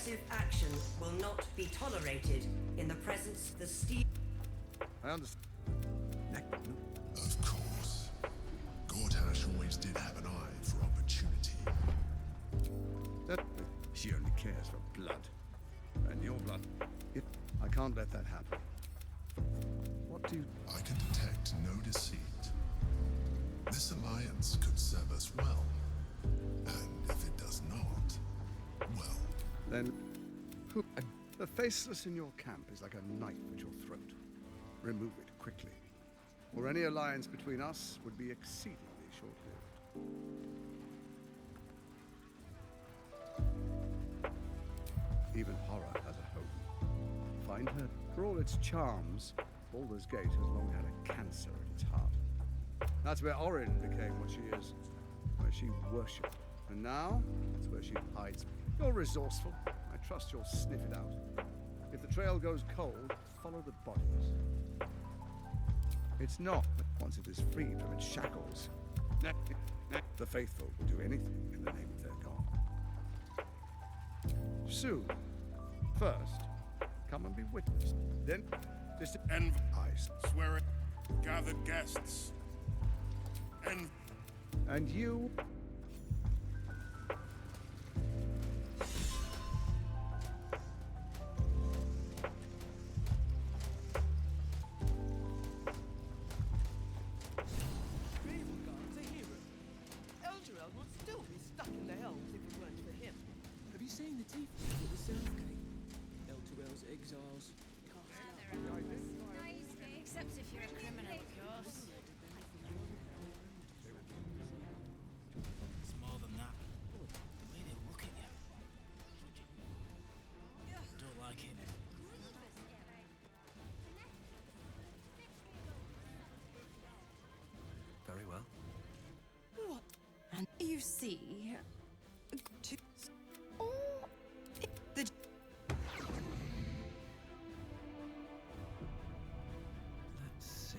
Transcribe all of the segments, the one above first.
Aggressive action will not be tolerated in the presence of the steel. I understand. Of course. Gortash always did have an eye for opportunity. That she only cares for blood. And your blood. I can't let that happen. What do you... I can detect no deceit. This alliance could serve us well. And if it does not, well... Then... Who... The faceless in your camp is like a knife at your throat. Remove it quickly. Or any alliance between us would be exceedingly short-lived. Even horror has a home. Find her. For all its charms, Baldur's Gate has long had a cancer at its heart. That's where Orin became what she is, where she worshipped. And now, it's where she hides. You're resourceful. I trust you'll sniff it out. If the trail goes cold, follow the bodies. It's not that once it is freed from its shackles, the faithful will do anything in the name of their god. Soon. First, come and be witness. Then, And eyes. swear it. Gathered guests. And you... Have you seen the Tieflings at the Southgate? L2L's exiles. Nice, except if you're a criminal, of course. It's more than that. The way they look at you. Don't like it. Very well. What? And you see... Oh, the... Let's see.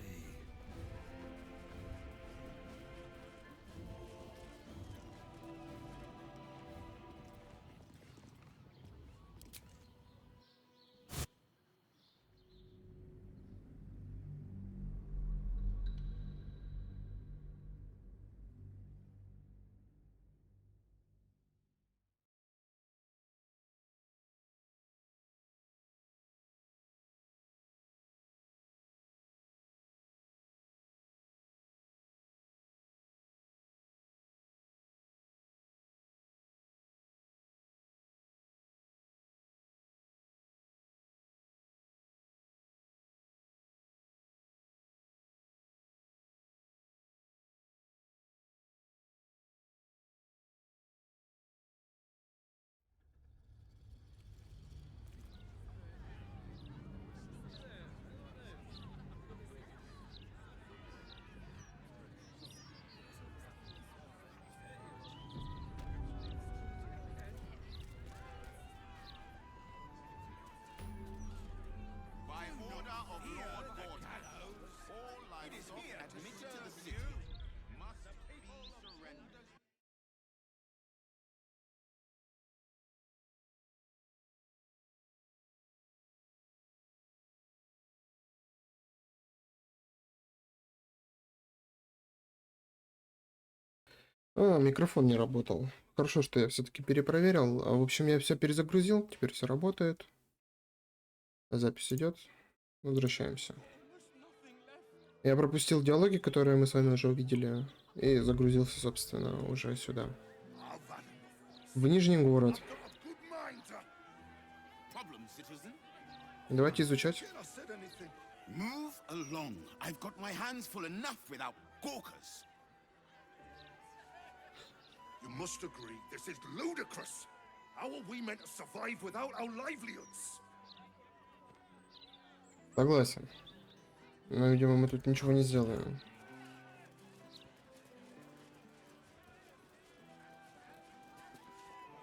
by order of Lord Gortash, all livestock admitted to the city must be surrendered. Микрофон не работал. Хорошо, что я все-таки перепроверил. В общем, я все перезагрузил, теперь все работает. Запись идет. Возвращаемся. Я пропустил диалоги, которые мы с вами уже увидели, и загрузился, собственно, уже сюда. В Нижний город. Давайте изучать. Move along. I've got my hands full enough without gawkers. You must agree, this is ludicrous. How are we meant to survive without our livelihoods? Согласен. Но, видимо, мы тут ничего не сделаем.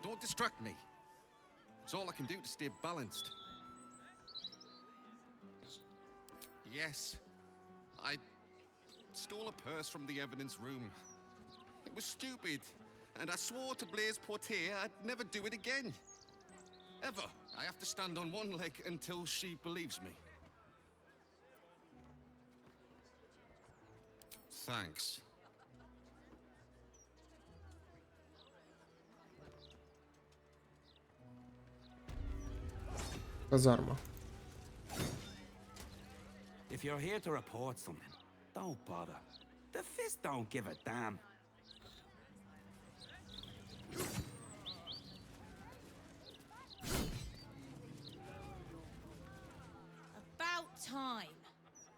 Don't distract me. It's all I can do to stay balanced. Yes, I stole a purse from the evidence room. It was stupid, and I swore to Blaise Portier I'd never do it again. Ever. I have to stand on one leg until she believes me. Thanks. Казарма. If you're here to report something, don't bother. The fist don't give a damn. About time.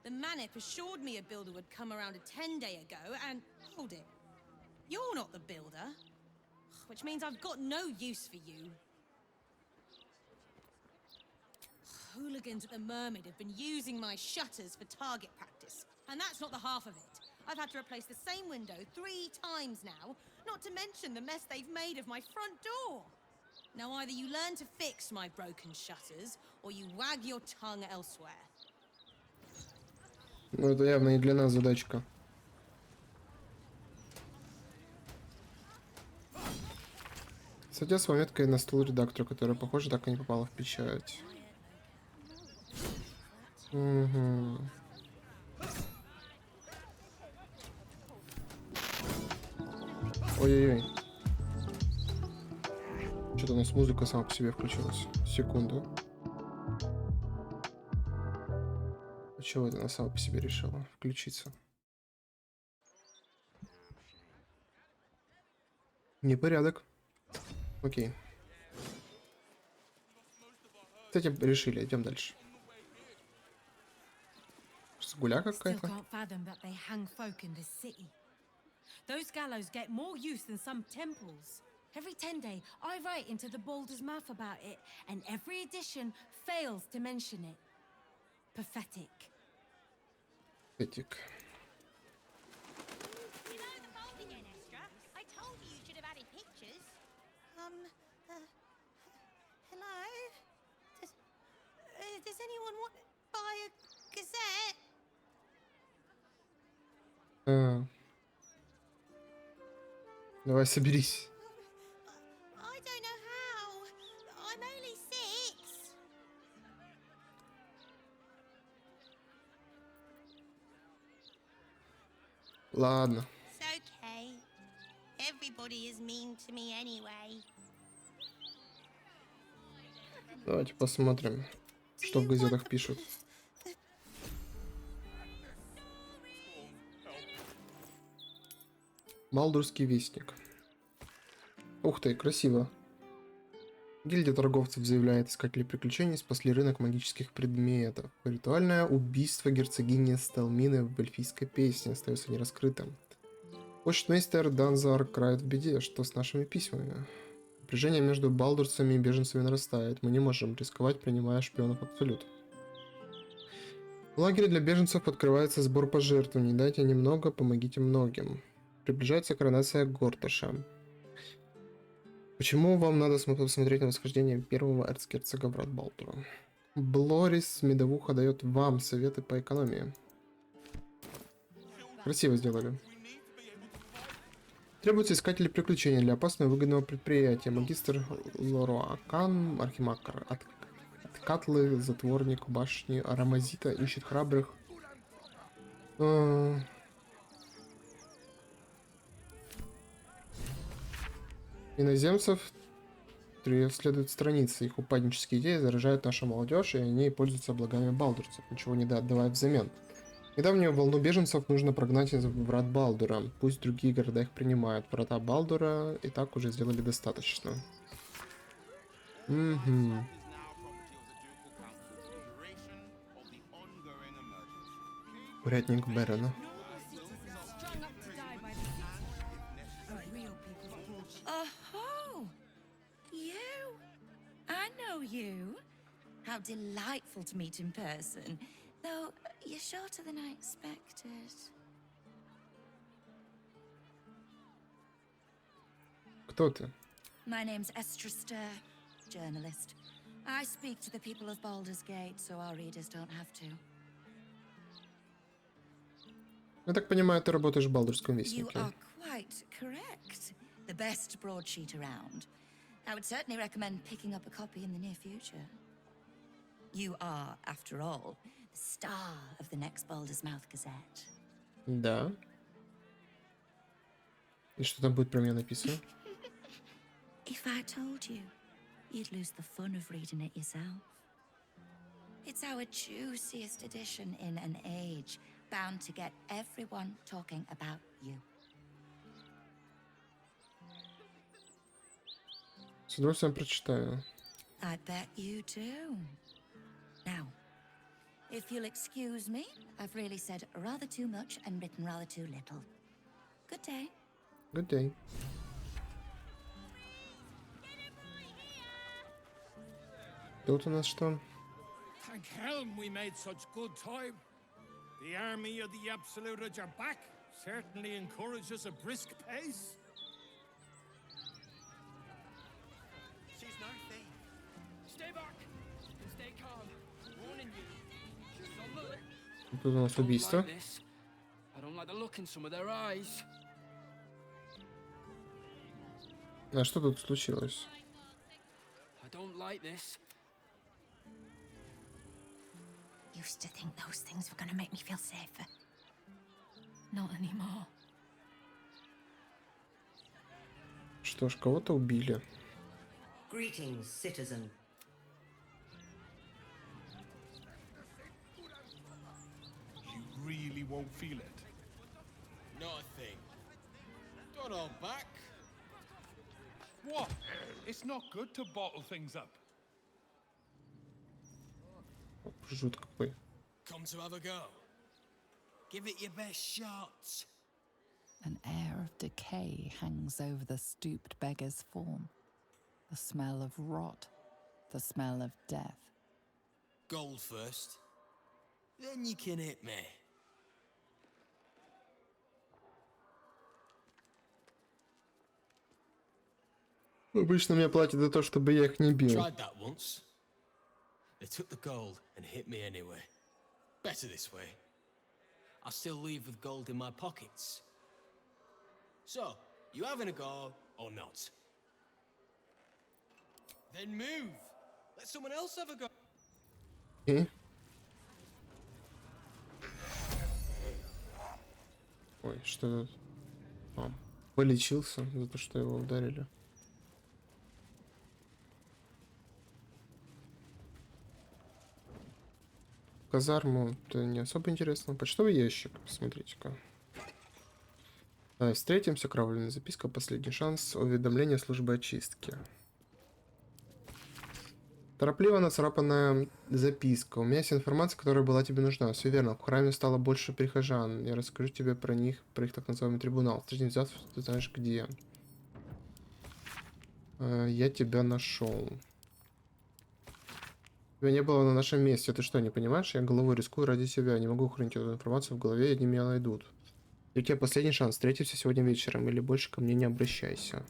The Manip assured me a builder would come around a 10-day ago, and hold it. You're not the builder, which means I've got no use for you. Hooligans at the Mermaid have been using my shutters for target practice, and that's not the half of it. I've had to replace the same window 3 times now, not to mention the mess they've made of my front door. Now either you learn to fix my broken shutters, or you wag your tongue elsewhere. Ну, это явно и для нас задачка. Кстати, с пометкой на стол редактора, которая, похоже, так и не попала в печать. Угу. Ой-ой-ой. Что-то у нас музыка сама по себе включилась. Секунду. Чего это она сама по себе решила включиться? Непорядок. Окей. Кстати, решили, идем дальше. Гуля какая-то. Those gallows get more use than some temples. Every 10-day, I write into the Baldur's mouth about it, and every edition fails to mention it. Pathetic. Pathetic. You know the fold again, Estra? I told you you should have added pictures. Hello? Does anyone want to buy a gazette? Давай, соберись. I don't know how. I'm only 6. Ладно. It's okay. Everybody is mean to me anyway. Давайте посмотрим, что в газетах пишут. Балдурский вестник. Ух ты, красиво. Гильдия торговцев заявляет, искатели приключений спасли рынок магических предметов. Ритуальное убийство герцогини Стелмины в эльфийской песне остается нераскрытым. Почтмейстер Данзар крает в беде. Что с нашими письмами? Напряжение между балдурцами и беженцами нарастает. Мы не можем рисковать, принимая шпионов Абсолют. В лагере для беженцев открывается сбор пожертвований. Дайте немного, помогите многим. Приближается коронация Горташа. Почему вам надо посмотреть на восхождение первого эрцгерцога брат Балдура? Блорис Медовуха дает вам советы по экономии. Красиво сделали. Требуются искатели приключений для опасного и выгодного предприятия. Магистр Лоруакан, архимаг Откатлы, затворник башни Арамазита ищет храбрых. Иноземцев следует страницы. Их упаднические идеи заражают нашу молодежь, и они пользуются благами балдурцев, ничего не отдавая взамен. Недавнюю волну беженцев нужно прогнать из врат Балдура. Пусть другие города их принимают. Врата Балдура и так уже сделали достаточно. Угу. Урядник Берена. You? How delightful to meet in person. Though you're shorter than I expected. Кто ты? My name's Estra Stir, journalist. I speak to the people of Baldur's Gate, so our readers don't have to. Я так понимаю, ты работаешь в Балдурском You вестнике. are quite correct. The best broadsheet around. I would certainly recommend picking up a copy in the near future. You are, after all, the star of the next Baldur's Mouth Gazette. Да. И что там будет про меня написано? If I told you, you'd lose the fun of reading it yourself. It's our juiciest edition in an age bound to get everyone talking about you. С удовольствием прочитаю. I bet you do. Now, if you'll excuse me, I've really said rather too much and written rather too little. Good day. Good day. Тут у нас что? Thank Helm we made such good time. The army of the Absolute are back. Certainly encourages a brisk pace. She's no thief. Stay back. Stay calm. Warning you. She's on the left. Тут у нас убийство. I don't like the look in some of their eyes. А что тут случилось? I don't like this. Used to think those things were gonna make me feel safer. Not anymore. Что ж, кого-то убили. Greetings, citizen. You really won't feel it. Not a thing. Don't hold back. What? It's not good to bottle things up. Жут какой. Come to have a go. Give it your best shot. An air of decay hangs over the stooped beggar's form. The smell of rot, the smell of death. Gold first. Then you can hit me. Обычно мне платят за то, чтобы я их не бил. Tried that once. They took the gold and hit me anyway. Better this way. I'll still leave with gold in my pockets. So, you having a go or not? Then move. Let someone else have a go. Ой, что тут? А, полечился за то, что его ударили. Казарму это не особо интересно. Почтовый ящик, посмотрите-ка. Встретимся, кровавленная записка, последний шанс, уведомление службы очистки. Торопливо нацарапанная записка. У меня есть информация, которая была тебе нужна. Все верно, в храме стало больше прихожан. Я расскажу тебе про них, про их так называемый трибунал. Встретимся завтра, ты знаешь где. Я тебя нашел. Тебя не было на нашем месте. Ты что, не понимаешь? Я головой рискую ради себя. Не могу хранить эту информацию в голове, и они меня найдут. И у тебя последний шанс. Встретимся сегодня вечером, или больше ко мне не обращайся.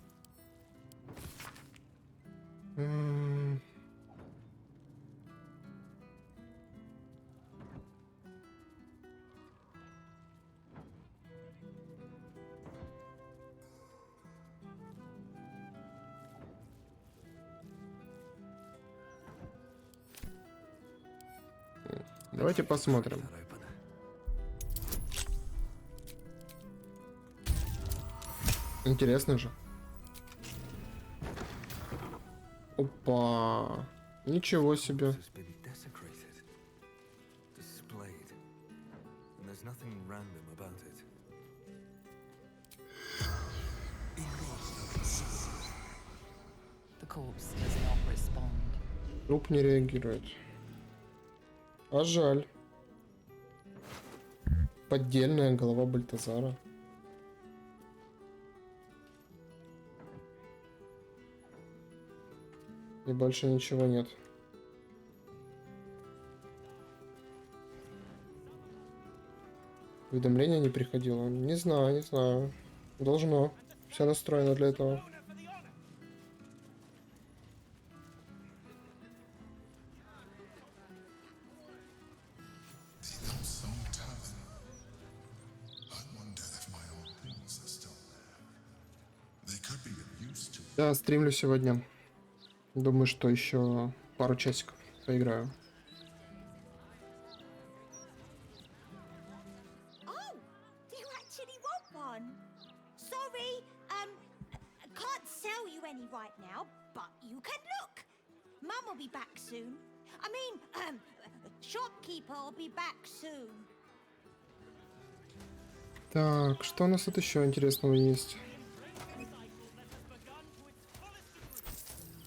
Давайте посмотрим. Интересно же. Опа. Ничего себе. Труп не реагирует. А жаль. Поддельная голова Бальтазара. И больше ничего нет. Уведомление не приходило. Не знаю, не знаю. Должно. Все настроено для этого. Да, стримлю сегодня. Думаю, что еще пару часиков поиграю. Oh, do you actually want one? Sorry, can't sell you any right now, but you can look. Mum will be back soon. I mean, shopkeeper will be back soon. Так, что у нас тут еще интересного есть?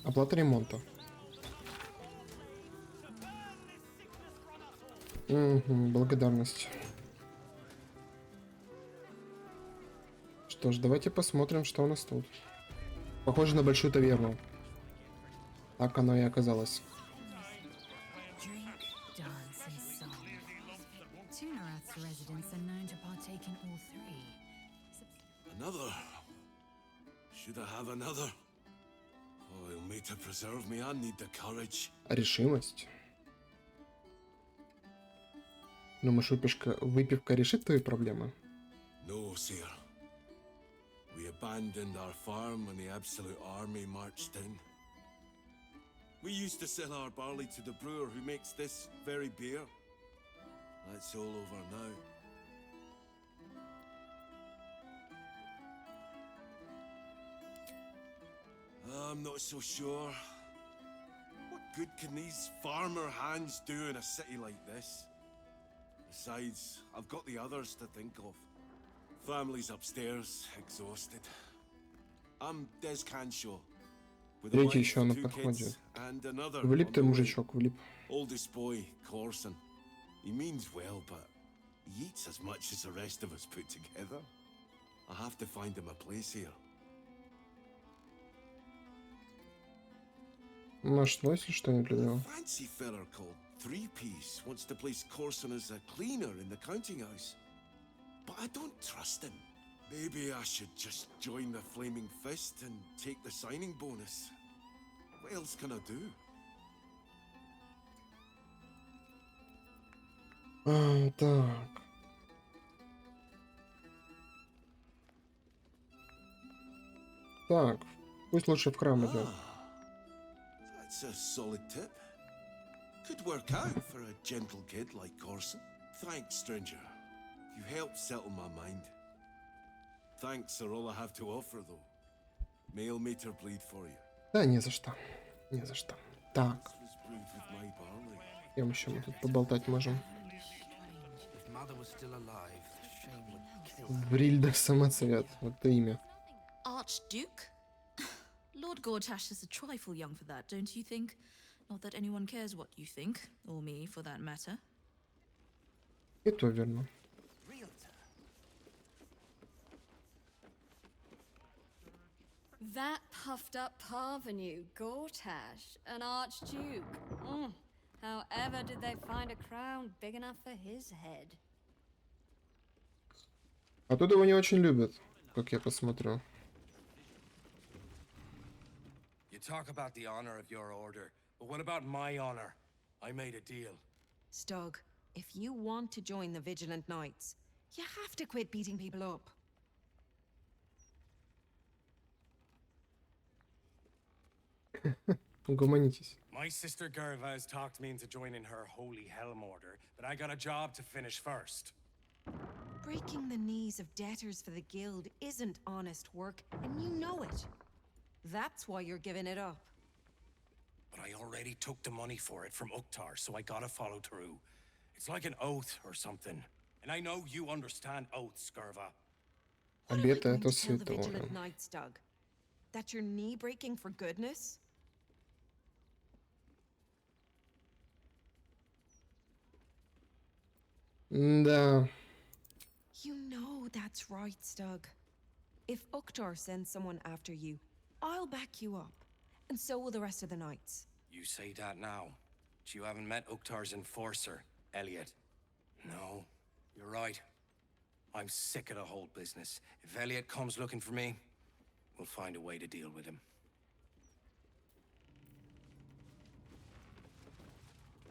Оплата ремонта. Угу, благодарность. Что ж, давайте посмотрим, что у нас тут. Похоже на большую таверну. Так оно и оказалось. Another? Should I have another? Oh, he'll need to preserve me. I need the courage. Решимость. Думаешь, выпивка решит твои проблемы? No, sir. We abandoned our farm when the Absolute Army marched in. We used to sell our barley to the brewer who makes this very beer. That's all over now. I'm not so sure. What good can these farmer hands do in a city like this? Besides, I've got the others to think of. Family's upstairs, exhausted. I'm Des Canshaw. Третий еще на подходе. Влип ты, мужичок, влип. Oldest boy, Corson. He means well, but he eats as much as the rest of us put together. I have to find him a place here. Нашлось ли что-нибудь для него? Fancy feller called Three Piece wants to place Corson as a cleaner in the counting house. But I don't trust him. Maybe I should just join the Flaming Fist and take the signing bonus. What else can I do? Так. Так, пусть лучше в храм идет. That's a solid tip. Could work out for a gentle kid like Corson. Thanks, stranger. You helped settle my mind. Thanks are all I have to offer, though. Mail meter bleed for you. Да, не за что. Не за что. Так. Кем еще мы тут поболтать можем? Врильда самоцвет. Вот это имя. Archduke? Lord Gortash is a trifle young for that, don't you think? Not that anyone cares what you think, or me, for that matter. И то верно. That puffed up parvenu, Gortash, an archduke. However did they find a crown big enough for his head? А тут его не очень любят, как я посмотрю. You talk about the honor of your order, but what about my honor? I made a deal. Stug, if you want to join the Vigilant Knights, you have to quit beating people up. Угомонитесь. My sister Gerva has talked me into joining her Holy Helm Order, but I got a job to finish first. Breaking the knees of debtors for the guild isn't honest work, and you know it. That's why you're giving it up. But I already took the money for it from Uktar, so I gotta follow through. It's like an oath or something. And I know you understand oaths, Gerva. Обет это Tell the святое. Vigilant Knights, Doug, that you're knee-breaking for goodness? Да. You know that's right, Stug. If Uktar sends someone after you, I'll back you up. And so will the rest of the knights. You say that now, but you haven't met Uktar's enforcer, Elliot. No, you're right. I'm sick of the whole business. If Elliot comes looking for me, we'll find a way to deal with him.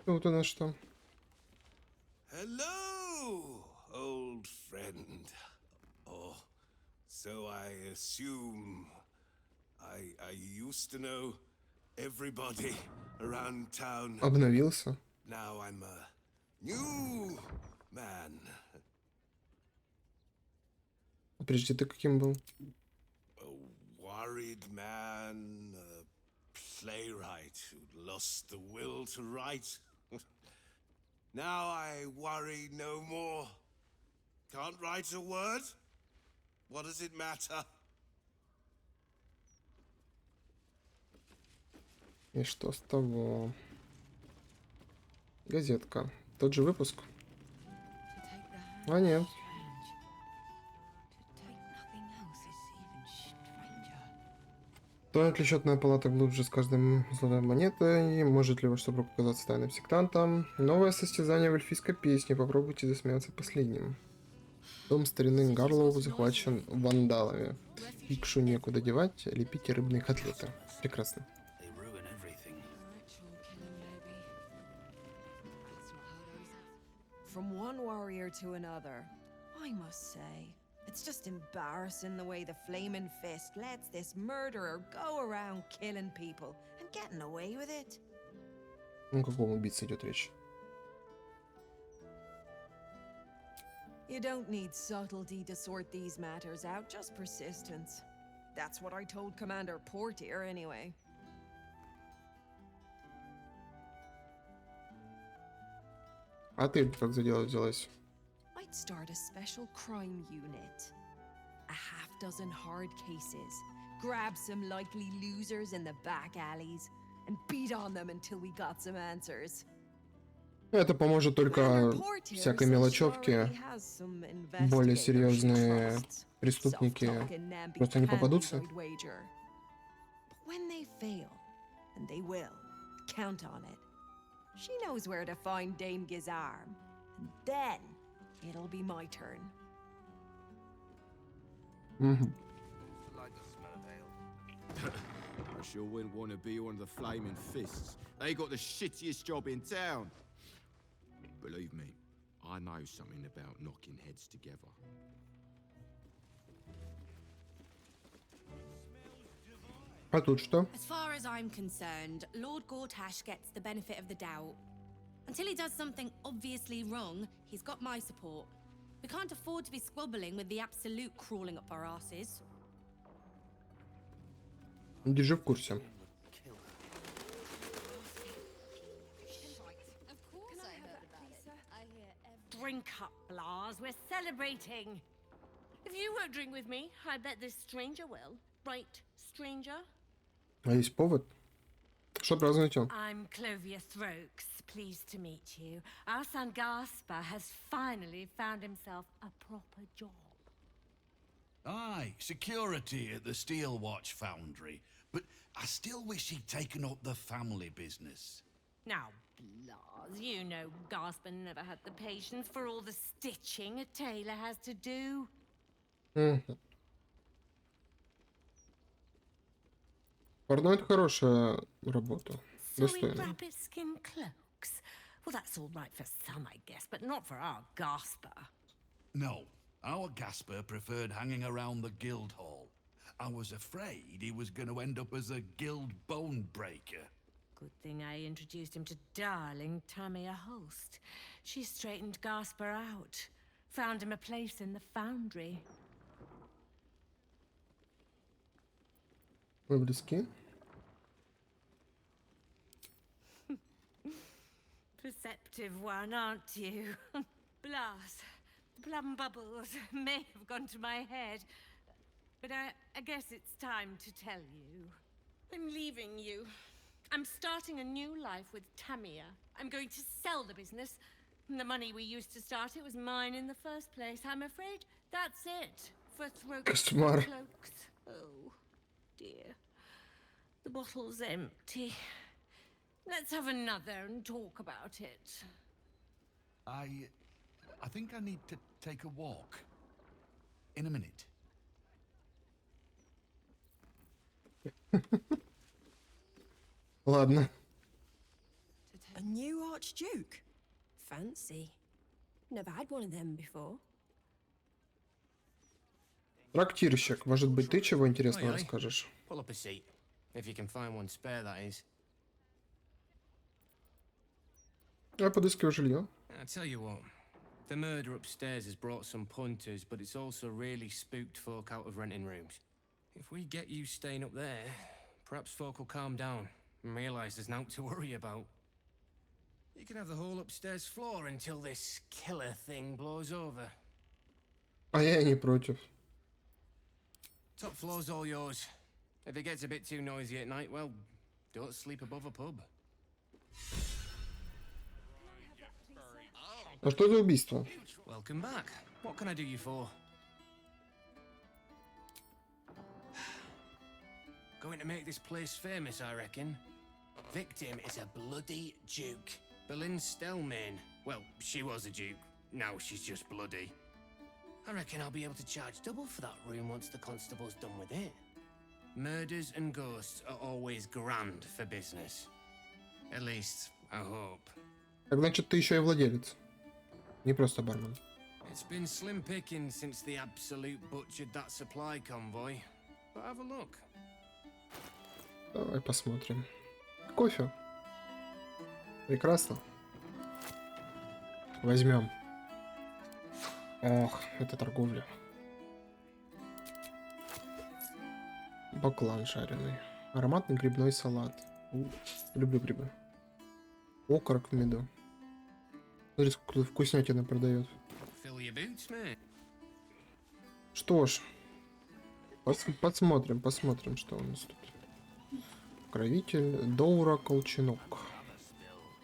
Вот у нас что? Hello, old friend. Oh, so I assume I used to know. everybody around town. Обновился. Now I'm a new man. Прежде ты каким был? A worried man, a playwright who lost the will to write. Now I worry no more. Can't write a word? What does it matter? И что с того? Газетка. Тот же выпуск? А нет. Стоит ли счетная палата глубже с каждым золотой монетой? Может ли ваш супруг оказаться тайным сектантом? Новое состязание в эльфийской песне. Попробуйте засмеяться последним. Дом старины Гарлоу захвачен вандалами. Икшу некуда девать, лепите рыбные котлеты. Прекрасно. From one warrior to another, I must say, it's just embarrassing the way the Flaming Fist lets this murderer go around killing people and getting away with it. О каком убийце идет речь? You don't need subtlety to sort these matters out, just persistence. That's what I told Commander Portier, anyway. А ты как за дело взялась? I'd start a special crime unit. A half-dozen hard cases. Grab some likely losers in the back alleys and beat on them until we got some answers. Это поможет только всякой мелочевке. Более серьезные преступники просто не попадутся. When they fail, and they will, count on it. She knows where to find Dame Gizarm, and then it'll be my turn. I sure wouldn't want to be one of the Flaming Fists. They got the shittiest job in town. Believe me, I know something about knocking heads together. А тут что? As far as I'm concerned, Lord Gortash gets the benefit of the doubt. Until he does something obviously wrong, he's got my support. We can't afford to be squabbling with the Absolute crawling up our asses. Держи в курсе. Drink up, Blas. We're celebrating. If you won't drink with me, I bet this stranger will. Right, stranger? А есть повод? Что празднуете? I'm Clovia Throaks. Pleased to meet you. Our son Gaspar has finally found himself a proper job. Aye, security at the Steel Watch Foundry. But I still wish he'd taken up the family business. Now, Blas, you know Gaspar never had the patience for all the stitching a tailor has to do. Порно — это хорошая работа. Sewing Достойно. rabbit skin cloaks. Well, that's all right for some, I guess, but not for our Gaspar. No, our Gasper preferred hanging around the guild hall. I was afraid he was going to end up as a guild bone breaker. Good thing I introduced him to darling Tamia Holst. She straightened Gaspar out, found him a place in the foundry. Вы близки? Perceptive one, aren't you? Blas, plum bubbles may have gone to my head, but I guess it's time to tell you. I'm leaving you. I'm starting a new life with Tamia. I'm going to sell the business. The money we used to start it was mine in the first place. I'm afraid that's it for throats and Кошмар. cloaks. Oh, dear. The bottle's empty. Let's have another and talk about it. I think I need to take a walk. In a minute. Ладно. A new Archduke? Fancy. Never had one of them before. Трактирщик. Может быть, ты чего интересного Oi, oi. расскажешь? Pull up a seat. If you can find one spare, that is. Я подыскиваю жилье. I tell you what, the murder upstairs has brought some punters, but it's also really spooked folk out of renting rooms. If we get you staying up there, perhaps folk will calm down and realise there's nothing to worry about. You can have the whole upstairs floor until this killer thing blows over. А я не против. Top floor's all yours. If it gets a bit too noisy at night, well, don't sleep above a pub. А что за убийство? Welcome back. What can I do you for? Going to make this place famous, I reckon. Victim is a bloody duke. Boleyn Stelmane. Well, she was a duke. Now she's just bloody. I reckon I'll be able to charge double for that room once the constable's done with it. Murders and ghosts are always grand for business. At least, I hope. Так значит, ты еще и владелец. Не просто бармен. It's been slim picking since the Absolute butchered that supply convoy. But have a look. Давай посмотрим. Кофе. Прекрасно. Возьмем. Ох, это торговля. Баклан жареный. Ароматный грибной салат. Люблю грибы. Окорок в меду. Смотри, сколько вкуснятина продает. Что ж. Посмотрим, что у нас тут. Покровитель Доура Колченок.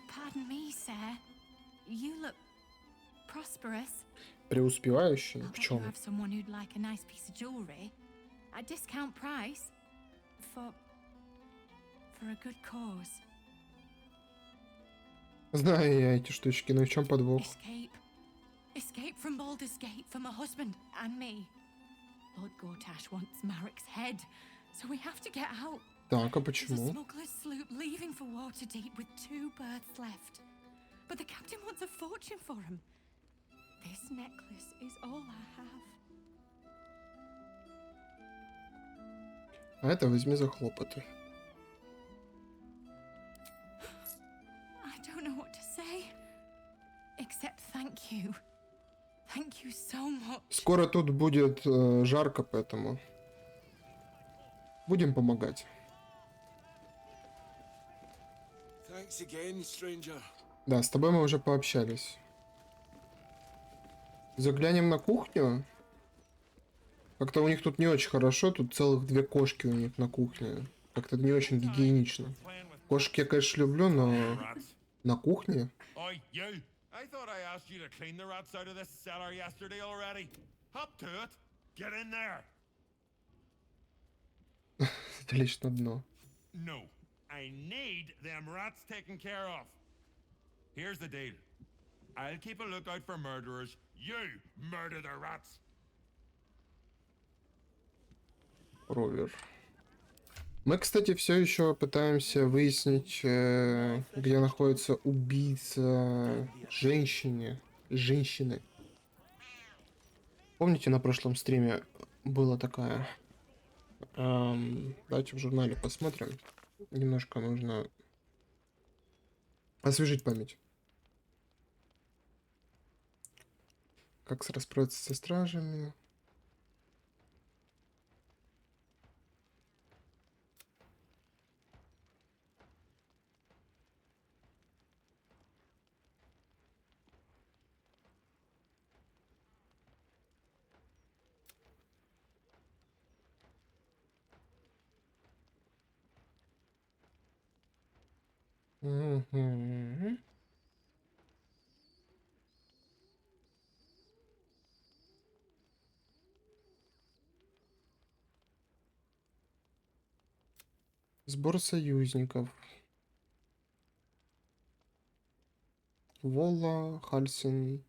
Pardon me, sir. You look prosperous. Преуспевающий? В You чем? have someone who'd like a nice piece of jewelry at discount price for a good cause. Знаю я эти штучки, но в чем подвох? Escape from Baldur's Gate for my husband and me. Lord Gortash wants Marik's head, so we have to get out. Так, а There's a почему? smuggler's sloop leaving for Waterdeep with 2 berths left. But the captain wants a fortune for him. This necklace is all I have. А это возьми за хлопоты. I don't know what to say. Except thank you. Thank you so much. Скоро тут будет жарко, поэтому будем помогать. Thanks again, stranger. Да, с тобой мы уже пообщались. Заглянем на кухню. Как-то у них тут не очень хорошо. Тут целых 2 кошки у них на кухне. Как-то не очень гигиенично. Кошек я, конечно, люблю, но на кухне. Oi, you! I thought I asked you to clean the rats out of this cellar yesterday already. Hop to it. Get in there. Это лишь на дно. No, I need them rats taken care of. Here's the deal. I'll keep a lookout for murderers. You murder the rats. Ровер. Мы, кстати, все еще пытаемся выяснить, где находится убийца женщины. Помните, на прошлом стриме была такая... давайте в журнале посмотрим. Немножко нужно освежить память. Как расправиться со стражами. Угу. Сбор союзников. Волла, Хальсин.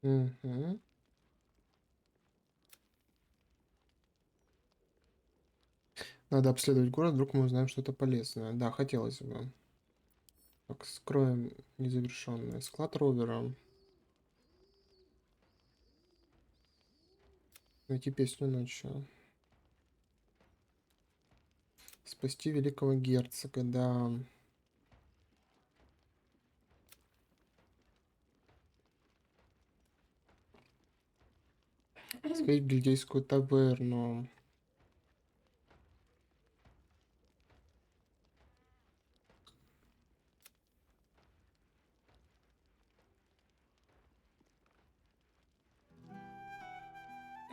Угу. Надо обследовать город, вдруг мы узнаем что-то полезное. Да, хотелось бы. Так, скроем незавершенное. Склад ровера. Найти песню ночи. Спасти великого герцога, да. Сходить в гильдейскую таверну.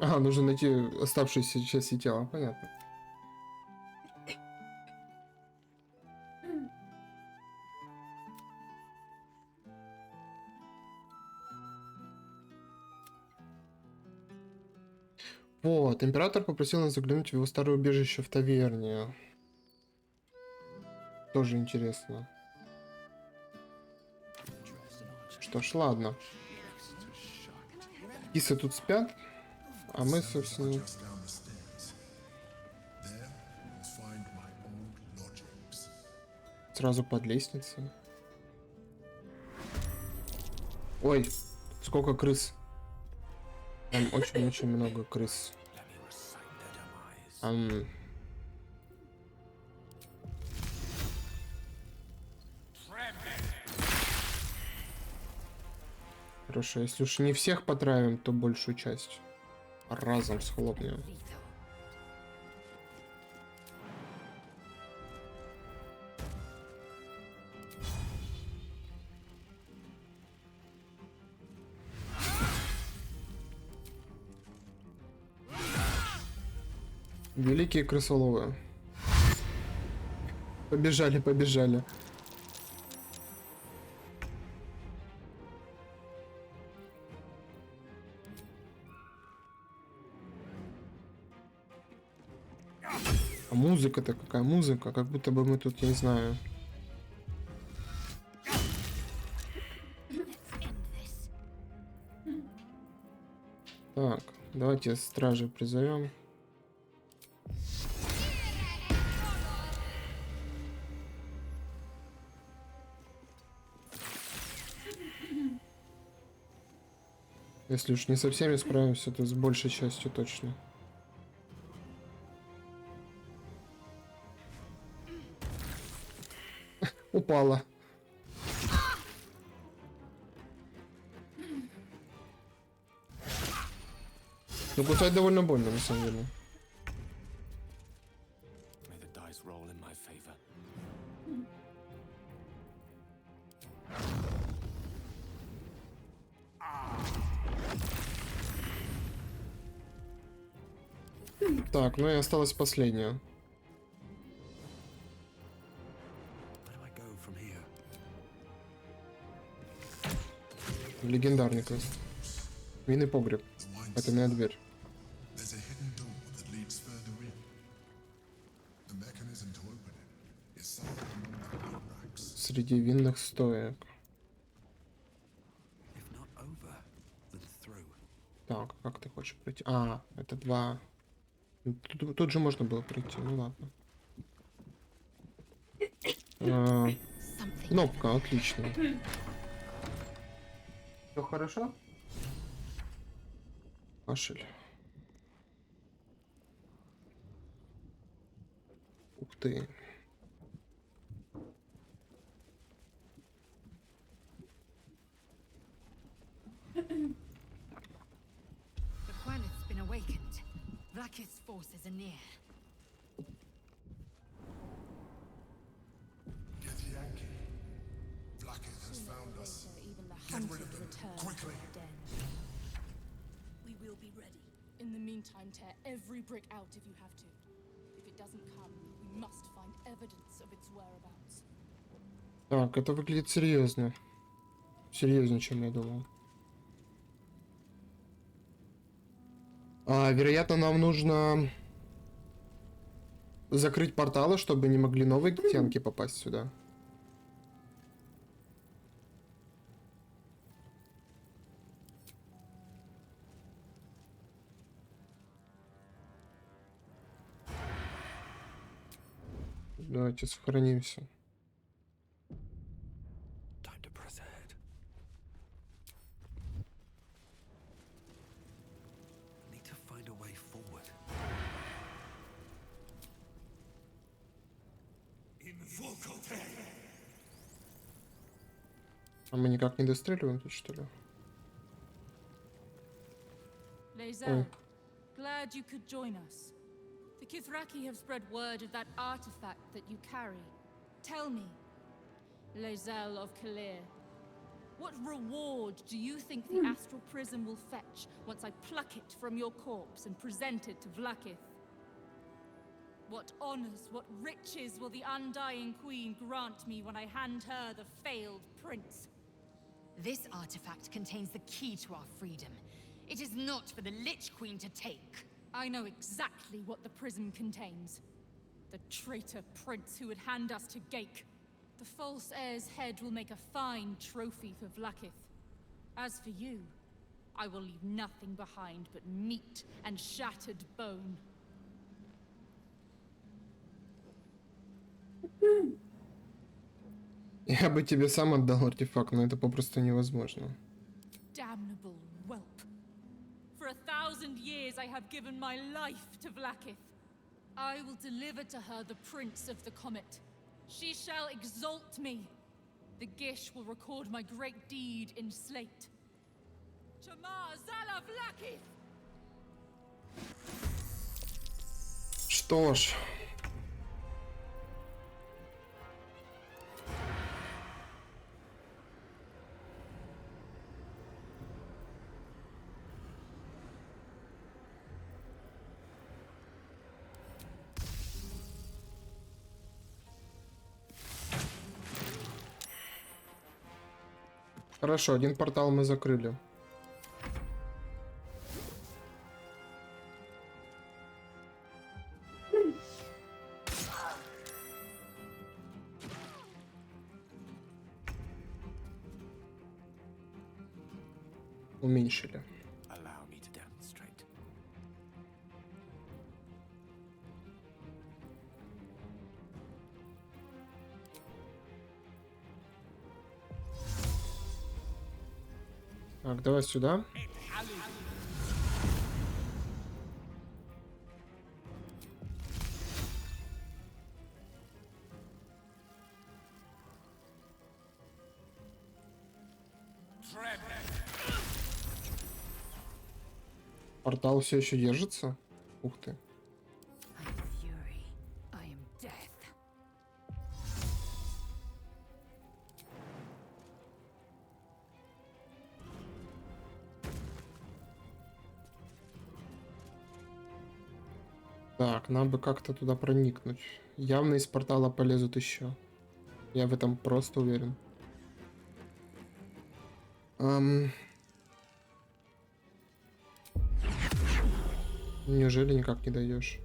Ага, нужно найти оставшиеся части тела, понятно. Вот, император попросил нас заглянуть в его старое убежище в таверне. Тоже интересно. Что ж, ладно. Кисы тут спят, а мы, собственно... Сразу под лестницей. Ой, сколько крыс. Там очень-очень много крыс. Хорошо, если уж не всех потравим, то большую часть разом схлопнем. Великие крысоловы. Побежали, побежали. А музыка-то какая музыка? Как будто бы мы тут, я не знаю. Так, давайте стражи призовем. Если уж не со всеми справимся, то с большей частью точно. Упала. Ну, кусать довольно больно, на самом деле. Так, ну и осталось последнее. Легендарный квест. Винный погреб. Потайная дверь. Среди винных стоек. Так, как ты хочешь пройти? А, это два. Тут же можно было пройти, ну ладно. Кнопка, отлично. Все хорошо? Кашель. Ух ты. Vlaakith's forces are near. Get Yankee. Vlaakith has found us. Get rid of them, quickly. We will be ready. In the meantime, tear every brick out if you have to. If it doesn't come, we must find evidence of its whereabouts. Так, это выглядит серьезно. Серьезнее, чем я думал. Вероятно, нам нужно закрыть порталы, чтобы не могли новые гитянки попасть сюда. Давайте сохранимся. А мы никак не достреливаем тут, что ли? Lae'zel, glad you could join us. The Kithraki have spread word of that artifact that you carry. Tell me, Lae'zel of Kalir, what reward do you think the astral prism will fetch once I pluck it from your corpse and present it to Vlaakith? What honors, what riches will the Undying Queen grant me when I hand her the failed prince? This artifact contains the key to our freedom. It is not for the Lich Queen to take. I know exactly what the prism contains. The traitor prince who would hand us to Gake. The false heir's head will make a fine trophy for Vlaakith. As for you, I will leave nothing behind but meat and shattered bone. Я бы тебе сам отдал артефакт, но это попросту невозможно. Damnable whelp. For 1,000 years I have given my life to Vlaakith. I will deliver to her the Prince of the Comet. She shall exalt me. The Gish will record my great deed in slate. Chamar Zala Vlaakith! Что ж. Хорошо, один портал мы закрыли. Уменьшили. Allow me to demonstrate. Так, давай сюда. Портал все еще держится? Ух ты. Так, нам бы как-то туда проникнуть. Явно из портала полезут еще. Я в этом просто уверен. Неужели никак не даешь?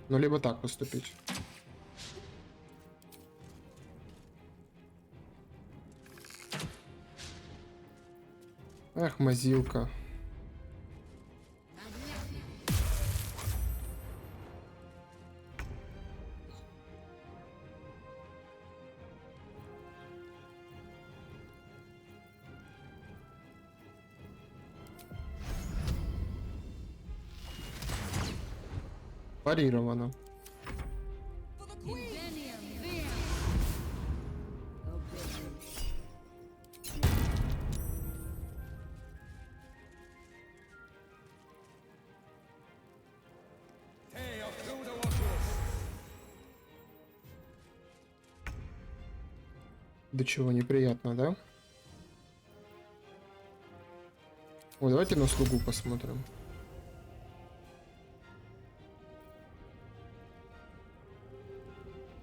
Ну, либо так поступить. Эх, мазилка. Парировано. До чего неприятно, да? О, давайте на слугу посмотрим.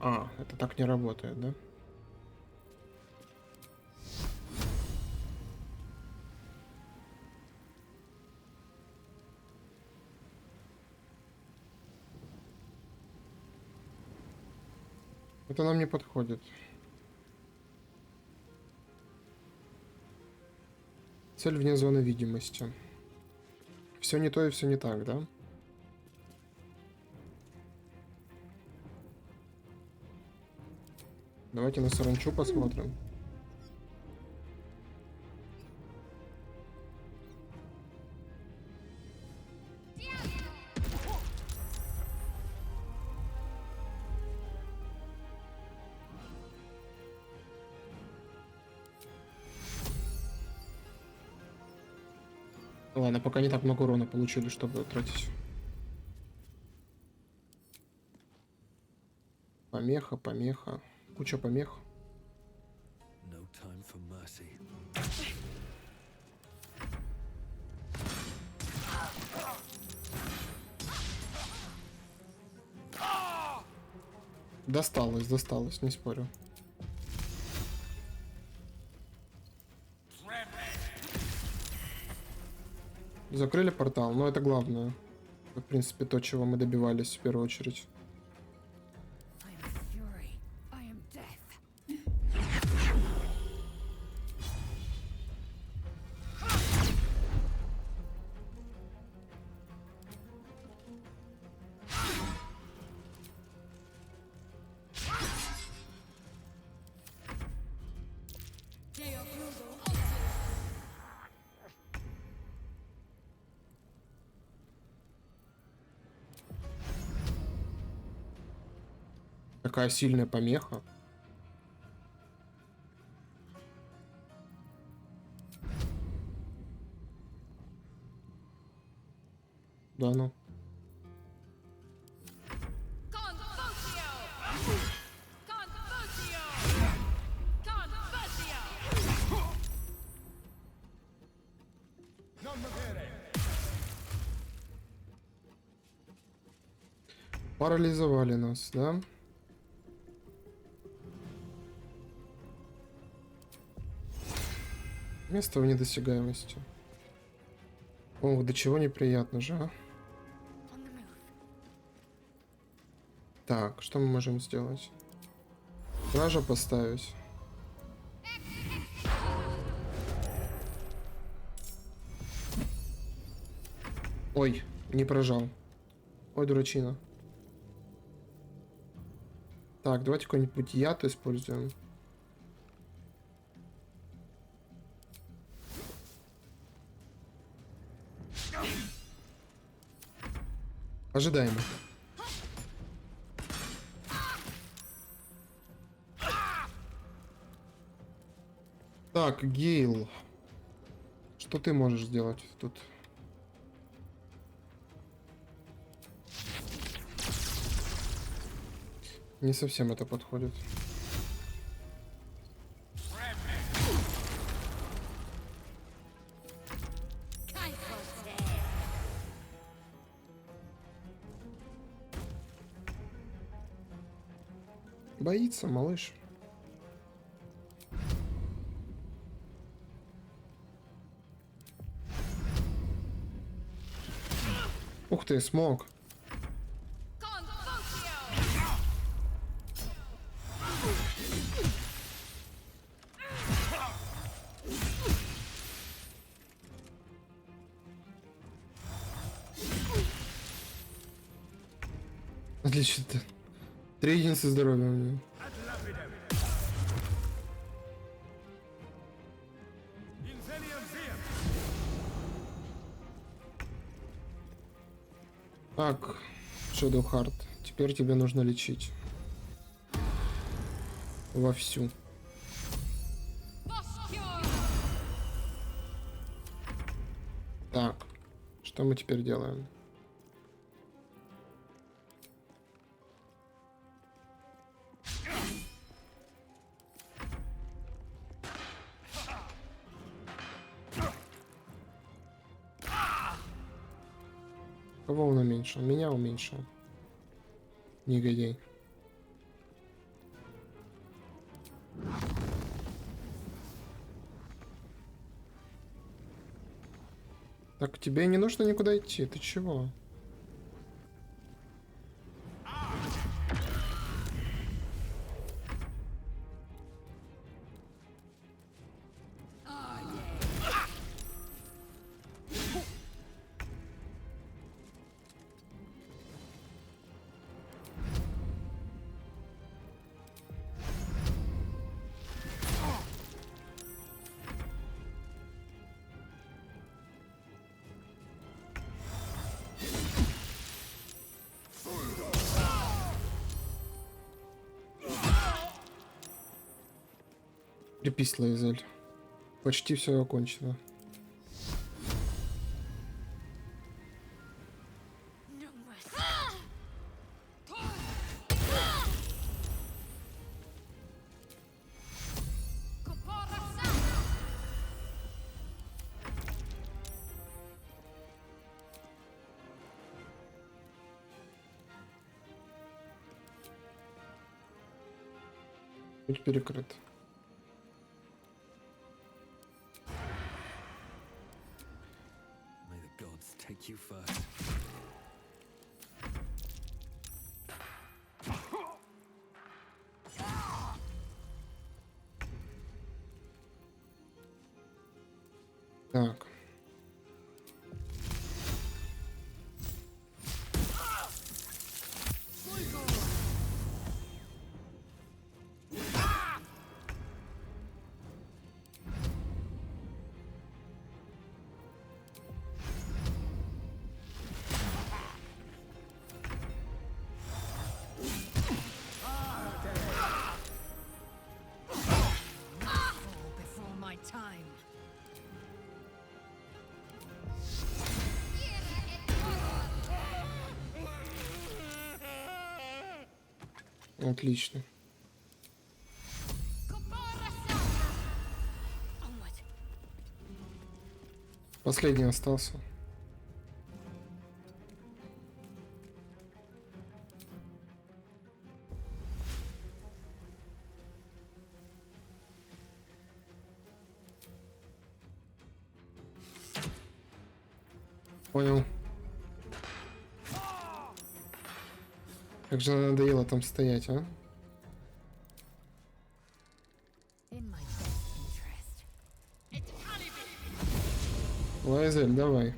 А, это так не работает, да? Это нам не подходит. Цель вне зоны видимости. Все не то и все не так, да? Давайте на саранчу посмотрим. Ладно, пока не так много урона получили, чтобы тратить. Помеха, помеха. Куча помех. No time for mercy. Досталось, не спорю. Закрыли портал, но это главное. В принципе, то, чего мы добивались в первую очередь. Такая сильная помеха. Да ну. Парализовали нас, да? Место в недосягаемости. Ох, до чего неприятно же, а? Так, что мы можем сделать? Стража поставить. Ой, не прожал. Ой, дурачина. Так, давайте какой-нибудь яд используем. Ожидаемо. Так, Гейл. Что ты можешь сделать тут? Не совсем это подходит. Боится, малыш. Ух ты, смог. Отлично. 3 единицы здоровья у него. Так, Shadowheart, теперь тебе нужно лечить. Вовсю. Так, что мы теперь делаем? Кого он уменьшил? Меня уменьшил. Негодяй. Так, тебе не нужно никуда идти. Ты чего? Крепись, Лайзель. Почти все окончено. Путь перекрыт. May the gods take you first. Так. Before my time. Отлично. Последний остался. Понял. Как же надоело там стоять, а? Лайзель, давай.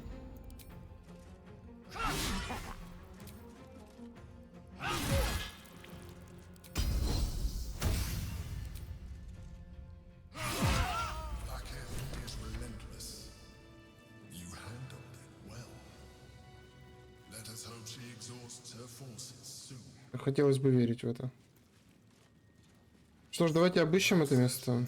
Хотелось бы верить в это. Что ж, давайте обыщем это место.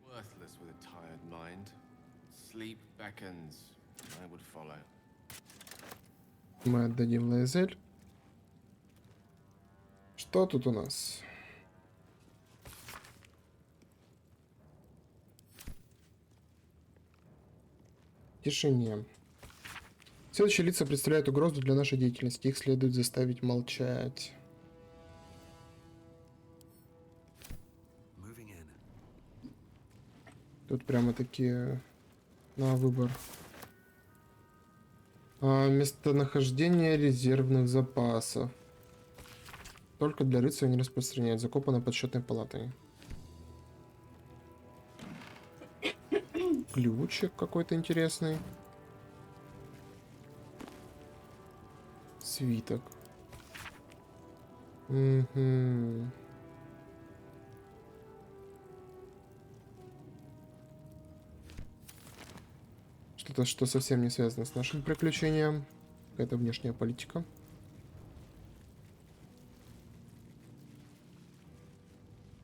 Worthless with a tired mind. Sleep beckons. I would follow. Мы отдадим Лайзель. Что тут у нас? Тишине. Следующие лица представляют угрозу для нашей деятельности. Их следует заставить молчать. Тут прямо такие на выбор. Местонахождение резервных запасов. Только для рыцаря не распространяют. Закопано под счетной палатой. Ключик какой-то интересный. Свиток. Угу. Что-то, что совсем не связано с нашим приключением. Какая-то внешняя политика.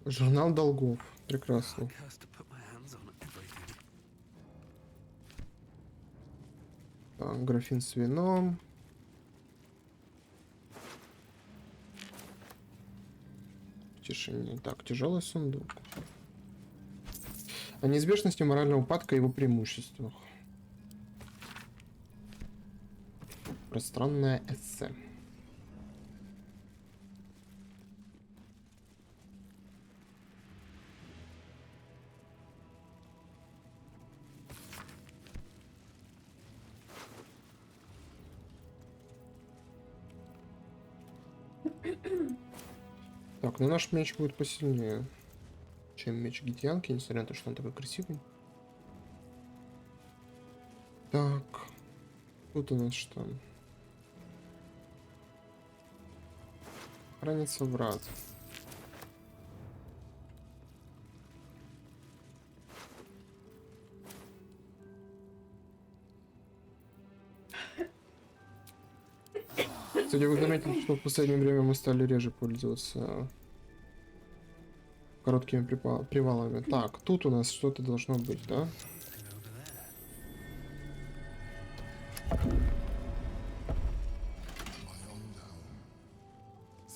Журнал долгов. Прекрасно. Так, графин с вином. В тишине. Так, тяжелый сундук. О неизбежности морального упадка и его преимуществах. Пространное эссе. Так, ну наш меч будет посильнее, чем меч Гитьянки, несмотря на то, что он такой красивый. Так, тут у нас что? Хранится врат. Кстати, вы заметили, что в последнее время мы стали реже пользоваться короткими привалами. Так, тут у нас что-то должно быть, да?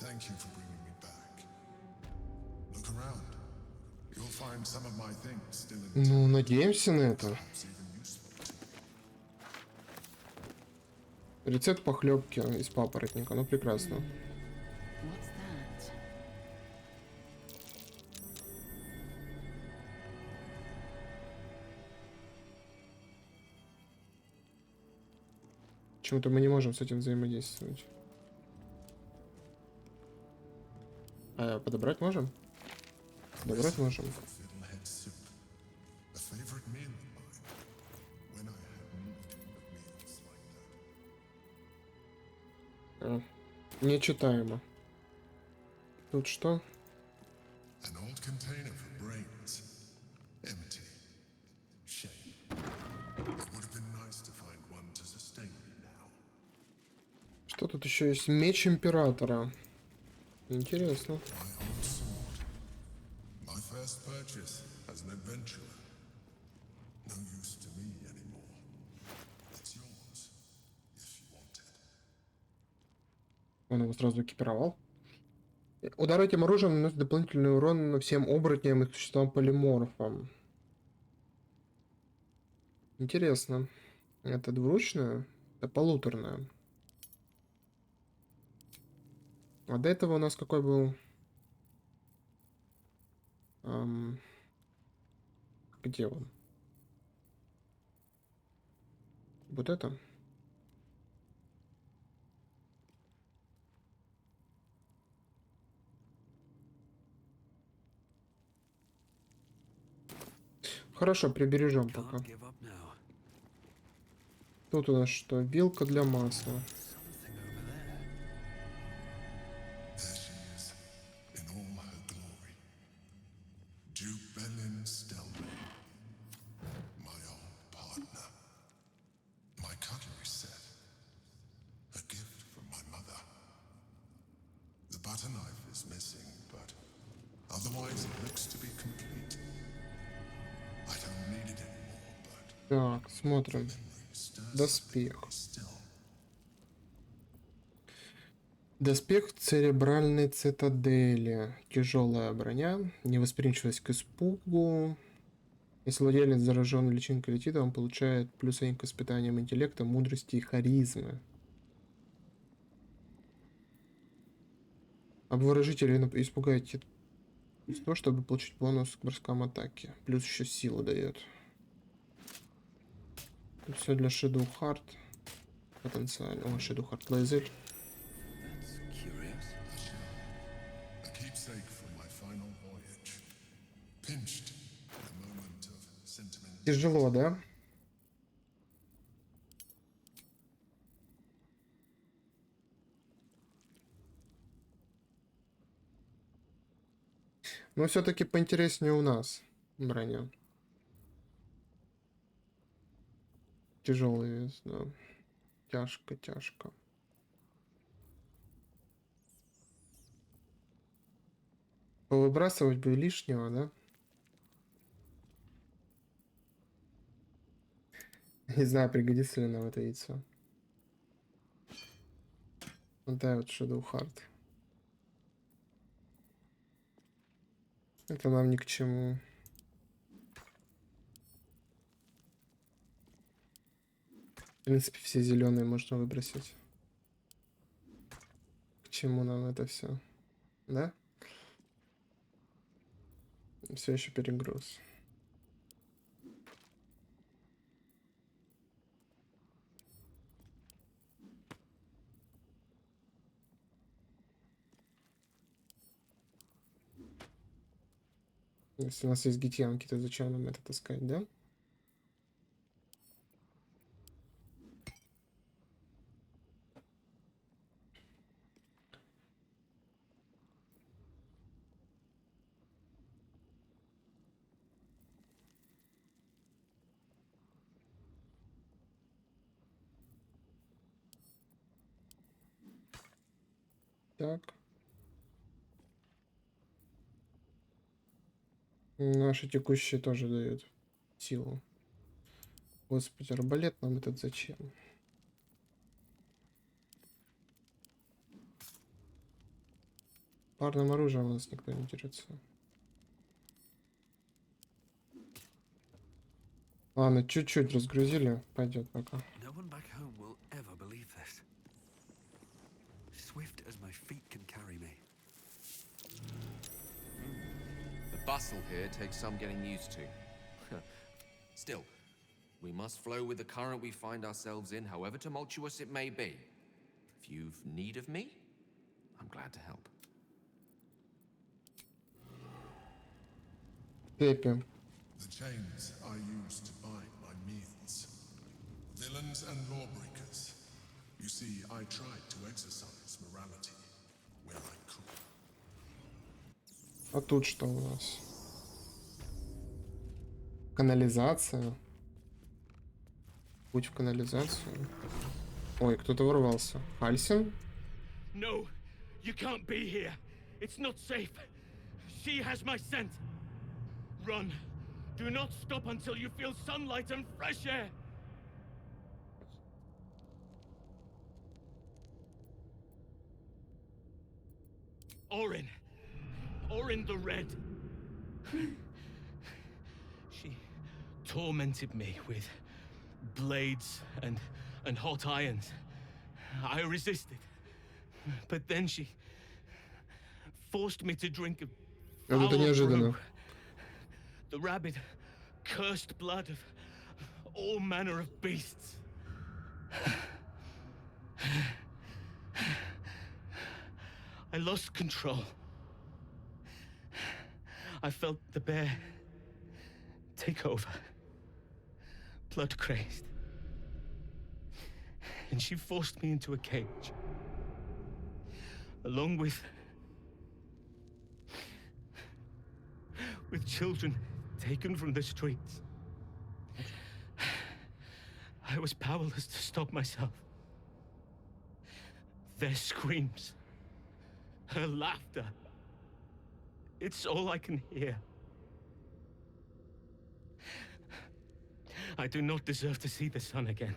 Thank you for bringing me back. Ну, надеемся на это. Рецепт похлебки из папоротника. Ну, прекрасно. Почему-то мы не можем с этим взаимодействовать. А подобрать можем? Подобрать можем. Нечитаемо. Тут что? Что тут еще есть? Меч императора. Интересно. Он его сразу экипировал. Удар этим оружием наносит дополнительный урон всем оборотням и существам-полиморфам. Интересно. Это двуручное? Это полуторное. А до этого у нас какой был? Где он? Вот это? Хорошо, прибережем пока. Тут у нас что? Вилка для масла. Так, смотрим. Доспех. Доспех церебральной цитадели. Тяжелая броня. Невосприимчивость к испугу. Если владелец заражен личинкой летит, он получает плюс 1 к испытаниям интеллекта, мудрости и харизмы. Обворожители испугайте то, чтобы получить бонус к броскам атаки. Плюс еще силу дает. Все для Shadow Heart. Потенциально. О, Shadow Heart Лайзель. Тяжело, да? Но все-таки поинтереснее у нас броня. Тяжелый вес, да. Тяжко, тяжко. Повыбрасывать бы лишнего, да? Не знаю, пригодится ли нам это яйцо. Вот да, вот Shadow Heart. Это нам ни к чему. В принципе, все зеленые можно выбросить. К чему нам это все? Да? Все еще перегруз. Если у нас есть гитьянки, то зачем нам это таскать, да? Так. Наши текущие тоже дают силу. Господи, арбалет нам этот зачем? Парным оружием у нас никто не интересует. Ладно, чуть-чуть разгрузили, пойдет пока. No one back home will ever believe this. Swift as my feet can carry me. The bustle here takes some getting used to. Still, we must flow with the current we find ourselves in, however tumultuous it may be. If you've need of me, I'm glad to help. Пепе. The chains I used to bind my meals. Villains and lawbreakers. You see, I tried to exercise morality where I could. А тут что у нас? Канализация. Путь в канализацию. Ой, кто-то ворвался. Альсин? No, you can't be here. It's not safe. She has my scent. Run. Do not stop until you feel sunlight and fresh air. Orin. Orin the Red. She tormented me with blades and hot irons. I resisted. But then she forced me to drink a foul brew. The rabid, cursed blood of all manner of beasts. I lost control. I felt the bear take over, blood crazed. And she forced me into a cage, along with children taken from the streets. I was powerless to stop myself. Their screams, her laughter, it's all I can hear. I do not deserve to see the sun again.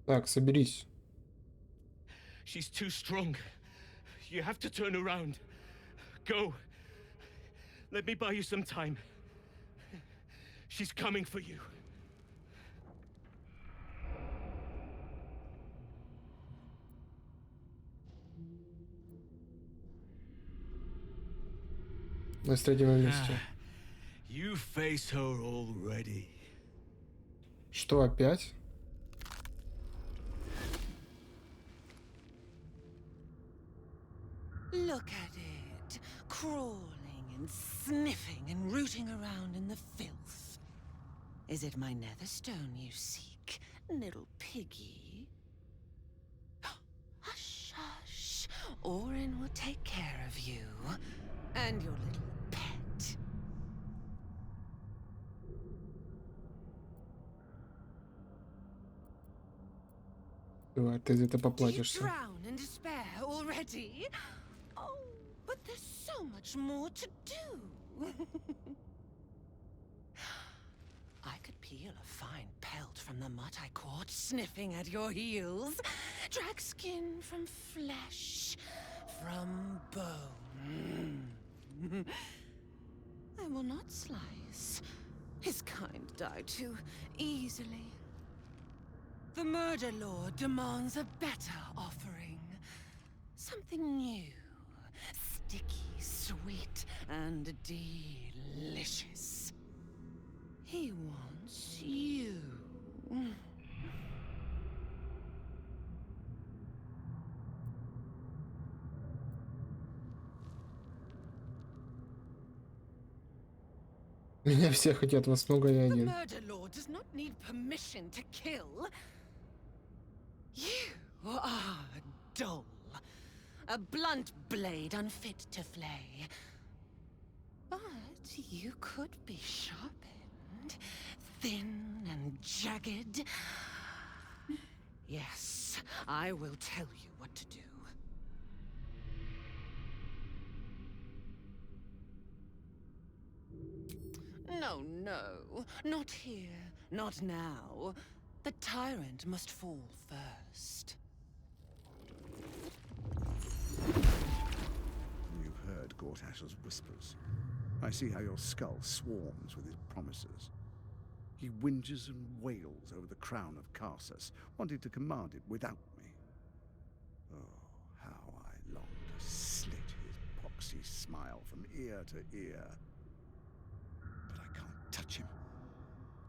Так, соберись. She's too strong. You have to turn around. Go. Let me buy you some time. She's coming for you. Мы встретим вместе. You face her already. Что опять? Look at it, crawling and sniffing and rooting around in the filth. Is it my netherstone you seek, little piggy? Hush, hush. Orin will take care of you and your little pet. Давай, ты за это Do you поплатишься. drown in despair already? Oh, but there's so much more to do. I could peel a fine pelt from the mutt I caught sniffing at your heels. Drag skin from flesh, from bone. I will not slice. His kind die too easily. The Murder Lord demands a better offering. Something new, sticky, sweet, and delicious. He wants you. Меня все хотят, вас много, я The один. Murder Lord does not need permission to kill. You are dull. A blunt blade unfit to flay. But you could be sharpened, thin and jagged. Yes, I will tell you what to do. No, no, not here, not now. The tyrant must fall first. You've heard Gortash's whispers. I see how your skull swarms with his promises. He whinges and wails over the crown of Carsus, wanting to command it without me. Oh, how I long to slit his poxy smile from ear to ear. But I can't touch him.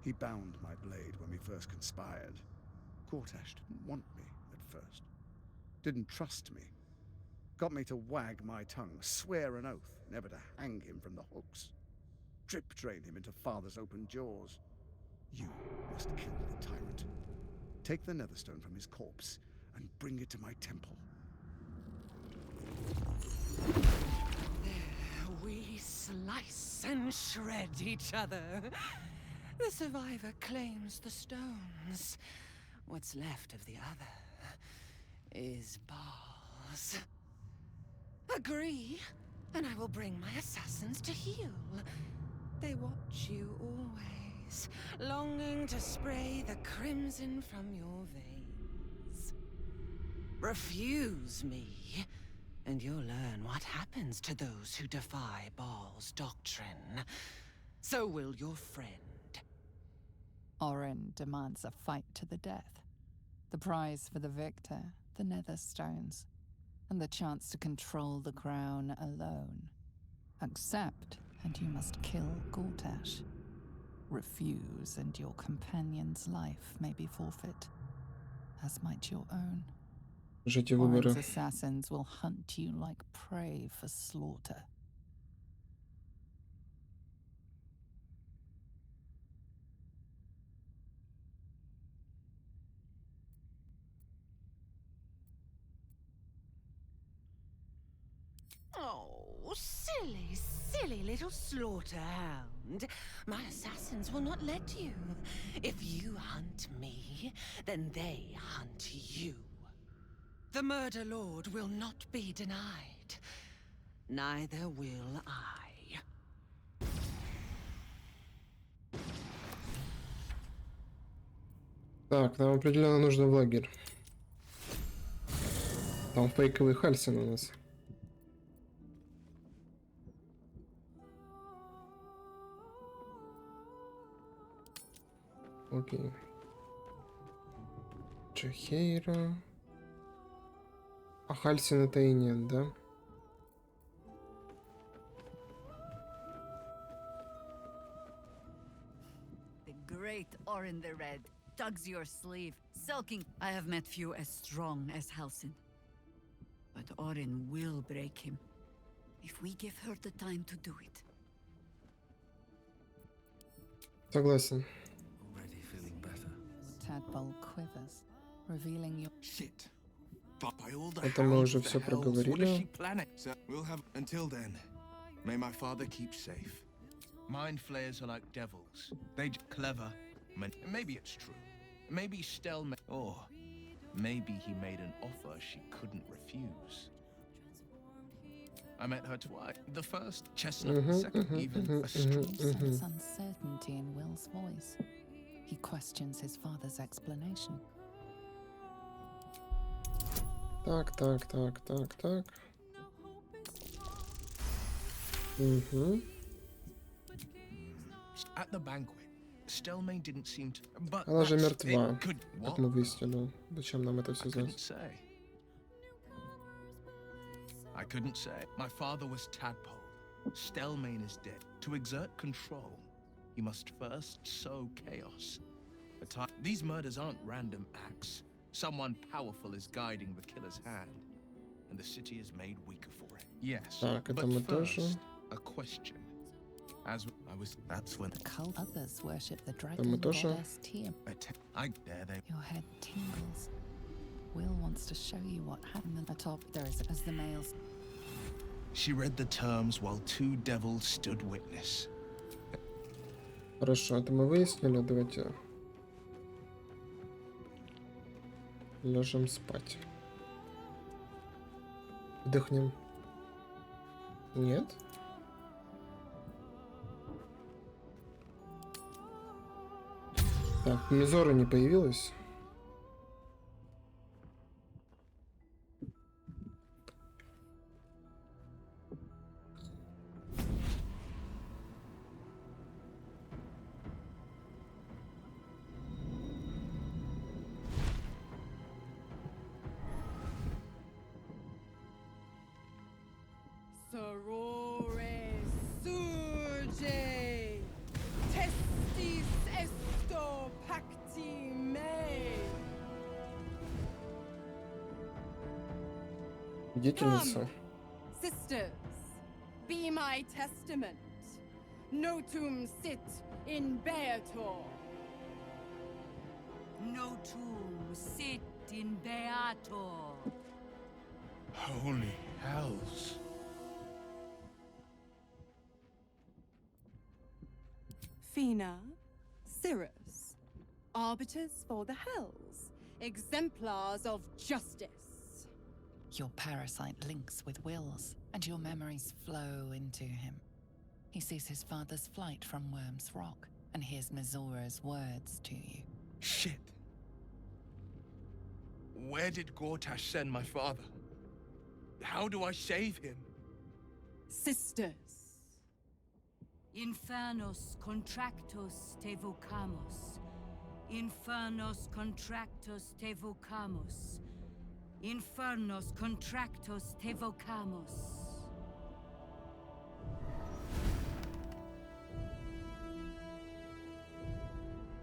He bound my blade when we first conspired. Gortash didn't want me at first. Didn't trust me. Got me to wag my tongue, swear an oath never to hang him from the hooks. Drip drain him into father's open jaws. You must kill the tyrant. Take the netherstone from his corpse and bring it to my temple. There we slice and shred each other. The survivor claims the stones. What's left of the other is balls. Agree, and I will bring my assassins to heal. They watch you always, longing to spray the crimson from your veins. Refuse me, and you'll learn what happens to those who defy Baal's doctrine. So will your friend. Orin demands a fight to the death. The prize for the victor, the nether stones, and the chance to control the crown alone. Accept, and you must kill Gortash. Refuse, and your companion's life may be forfeit, as might your own. Orin's assassins will hunt you like prey for slaughter. Oh, silly, silly little slaughterhound. My assassins will not let you. If you hunt me, then they hunt you. The murder lord will not be denied. Neither will I. Так, нам определенно нужно в лагерь. Там фейковый Хальсин у нас. Окей. Чахейра. А Хальсина-то и нет, да? The great Orin the Red tugs your sleeve, sulking. I have met few as strong as Halsin. But Orin will break him, if we give her the time to do it. Согласен. Tadpole quivers, revealing your... Shit. But by all the Это мы уже все проговорили. We'll have until then. May my father keep safe. Mind flayers are like devils. They clever. Maybe it's true. Maybe Stel or maybe he made an offer she couldn't refuse. I met her twice. The first, chestnut, the second, even a strong sense uncertainty in Will's voice. He questions his father's explanation. Так. At the banquet, Stelmane didn't seem to. But Она же мертва. Как мы выяснили. Зачем нам это все знать? I couldn't say. My father was Tadpole. Stelmane is dead. To exert control, you must first sow chaos. These murders aren't random acts. Someone powerful is guiding the killer's hand, and the city is made weaker for it. Yes, but first, a question. As I was, that's when the cult others worship the Там dragon мы тоже. goddess Tiamat. Your head tingles. Will wants to show you what happened atop there is as the males. She read the terms while two devils stood witness. Хорошо, это мы выяснили. Давайте ляжем спать. Вдохнем. Нет? Так, Мизора не появилась. Aurore surge, testis esto pacti me. Деятельница. Sisters, be my testament. Notum sit in beator. Notum sit in beator. Holy hells. Fina, Cirrus, arbiters for the hells, exemplars of justice. Your parasite links with Will's, and your memories flow into him. He sees his father's flight from Worm's Rock, and hears Mizora's words to you. Shit. Where did Gortash send my father? How do I save him? Sisters. Infernos contractos te vocamos. Infernos contractos te vocamos. Infernos contractos te vocamos.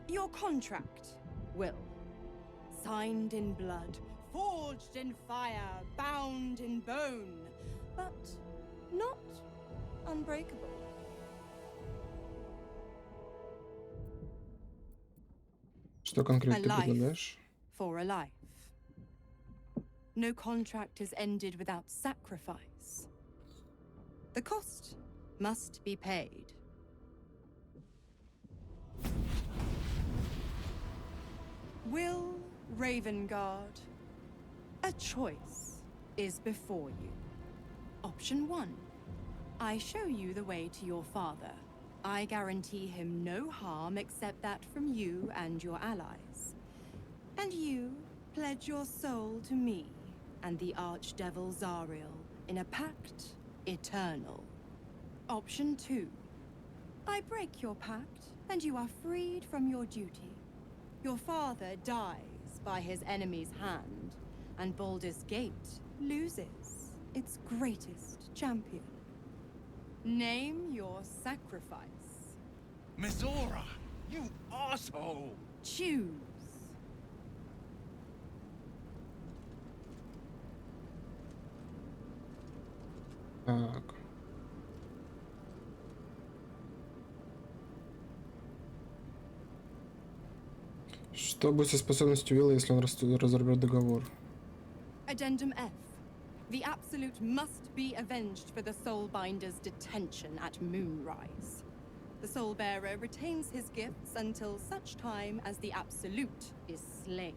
Your contract, Will. Signed in blood, forged in fire, bound in bone, but not unbreakable. Что конкретно ты предлагаешь? For a life. No contract is ended without sacrifice. The cost must be paid. Will Ravengard, a choice is before you. Option 1. I show you the way to your father. I guarantee him no harm except that from you and your allies. And you pledge your soul to me and the Archdevil Zariel in a pact eternal. Option 2. I break your pact and you are freed from your duty. Your father dies by his enemy's hand, and Baldur's Gate loses its greatest champion. Name your sacrifice. Mizora, you asshole! Choose. Так. Что будет со способностью Уилла, если он разорвет договор? Addendum F. The Absolute must be avenged for the Soulbinder's detention at Moonrise. The Soulbearer retains his gifts until such time as the Absolute is slain.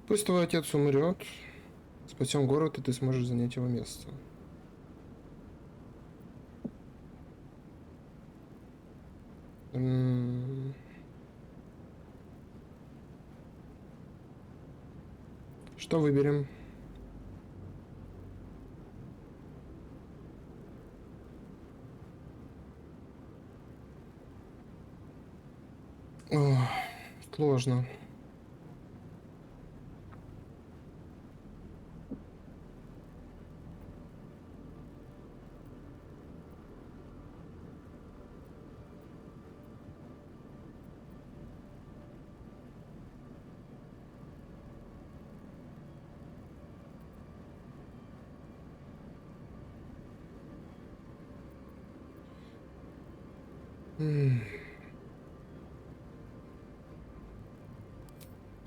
Пусть твой отец умрет, спасем город, и ты сможешь занять его место. Что выберем? Ох, сложно.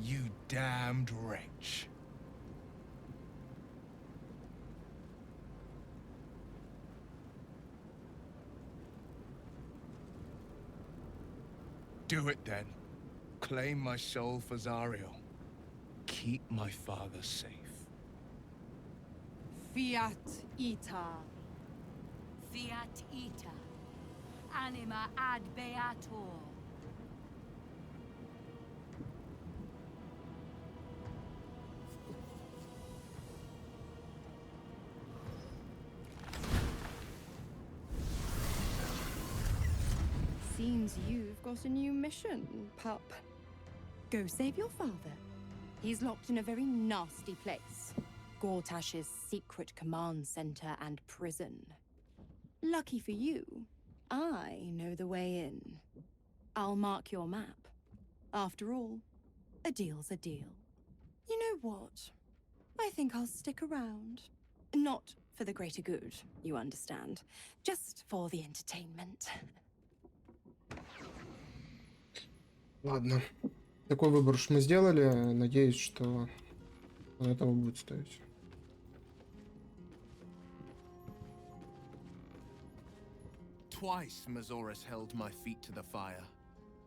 You damned wretch. Do it then. Claim my soul for Zariel. Keep my father safe. Fiat ita. Fiat ita. Anima ad beator. Seems you've got a new mission, pup. Go save your father, He's locked in a very nasty place. Gortash's secret command center and prison. Lucky for you, I know the way in. I'll mark your map. After all, a deal's a deal. You know what? I think I'll stick around. Not for the greater good, you understand. Just for the entertainment. Ладно. Такой выбор уж мы сделали. Надеюсь, что он этого будет стоить. Twice Mazoris held my feet to the fire,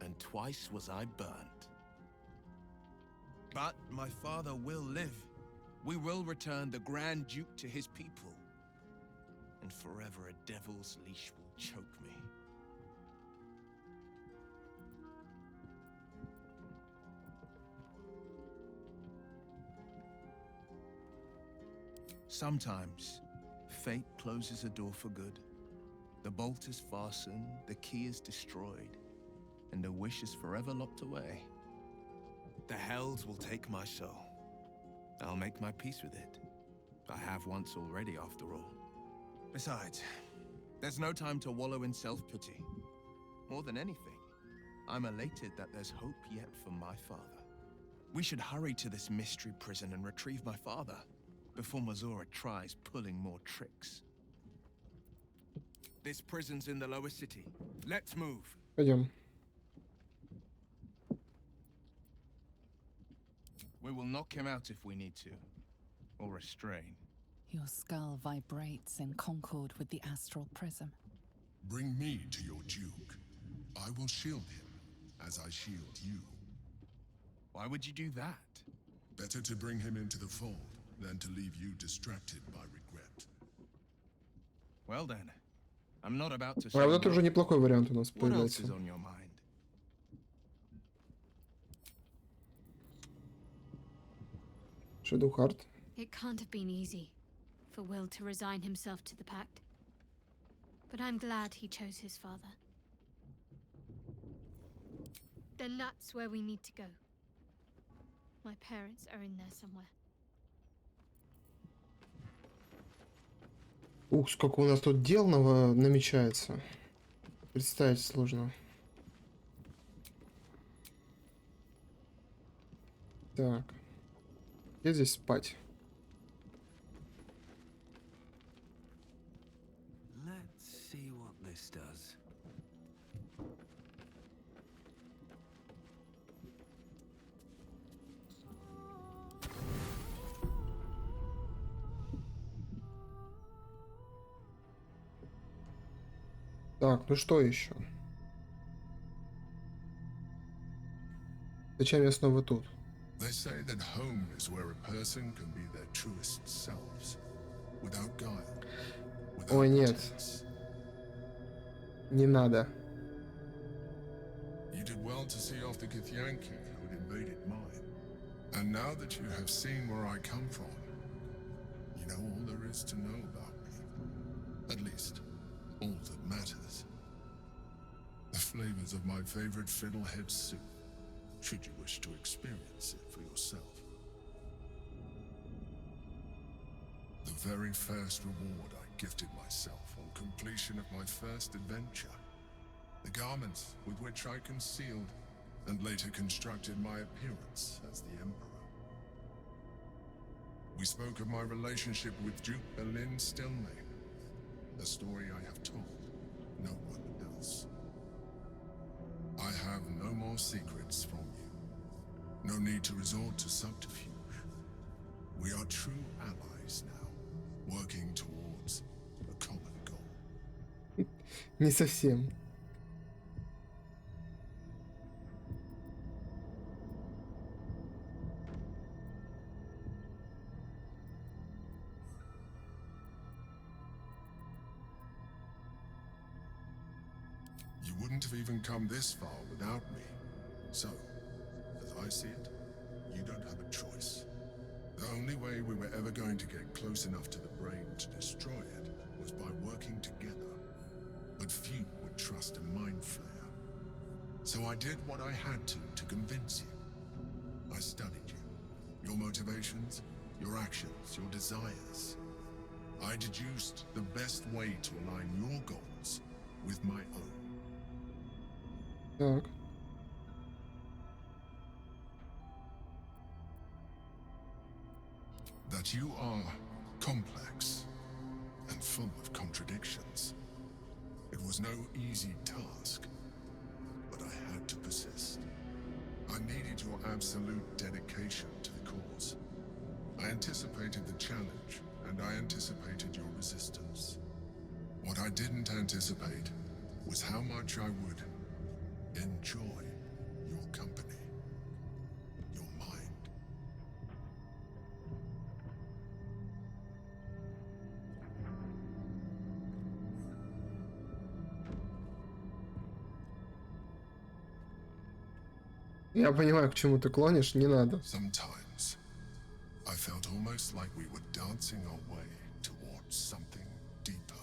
and twice was I burnt. But my father will live. We will return the Grand Duke to his people. And forever a devil's leash will choke me. Sometimes, fate closes a door for good. The bolt is fastened, the key is destroyed, and the wish is forever locked away. The hells will take my soul. I'll make my peace with it. I have once already, after all. Besides, there's no time to wallow in self-pity. More than anything, I'm elated that there's hope yet for my father. We should hurry to this mystery prison and retrieve my father before Mazora tries pulling more tricks. This prison's in the lower city. Let's move. Пойдем. We will knock him out if we need to, or restrain. Your skull vibrates in concord with the astral prism. Bring me to your Duke. I will shield him, as I shield you. Why would you do that? Better to bring him into the fold than to leave you distracted by regret. Well then, I'm not about to. А вот это уже неплохой вариант у нас What else появляется. is on your mind? Shadowheart. It can't have been easy for Will to resign himself to the Pact. But I'm glad he chose his father. Then that's where we need to go. My parents are in there somewhere. Ух, сколько у нас тут дел намечается. Представить сложно. Так. Где здесь спать? Let's see what this does. Так, ну что еще? Зачем я снова тут? They say that home is where a person can be their truest selves, without guile, without Ой, нет. pretense. Не надо. You did well to see off the Githyanki who'd invaded mine. And now that you have seen where I come from, you know all there is to know about me. At least, all that matters. The flavors of my favorite fiddlehead soup, should you wish to experience it for yourself. The very first reward I gifted myself on completion of my first adventure. The garments with which I concealed and later constructed my appearance as the Emperor. We spoke of my relationship with Duke Berlin Stillmane, a story I have told no one else. I have no more secrets from you. No need to resort to subterfuge. We are true allies now, working towards a common goal. Не совсем. You wouldn't have even come this far without me. So, as I see it, you don't have a choice. The only way we were ever going to get close enough to the brain to destroy it was by working together. But few would trust a mind flayer. So I did what I had to convince you. I studied you, Your motivations, your actions, your desires. I deduced the best way to align your goals with my own. Так. That you are complex and full of contradictions. It was no easy task, but I had to persist. I needed your absolute dedication to the cause. I anticipated the challenge, and I anticipated your resistance. What I didn't anticipate was how much I would enjoy your company, your mind. Я понимаю, к чему ты клонишь, не надо. Sometimes I felt almost like we were dancing our way towards something deeper.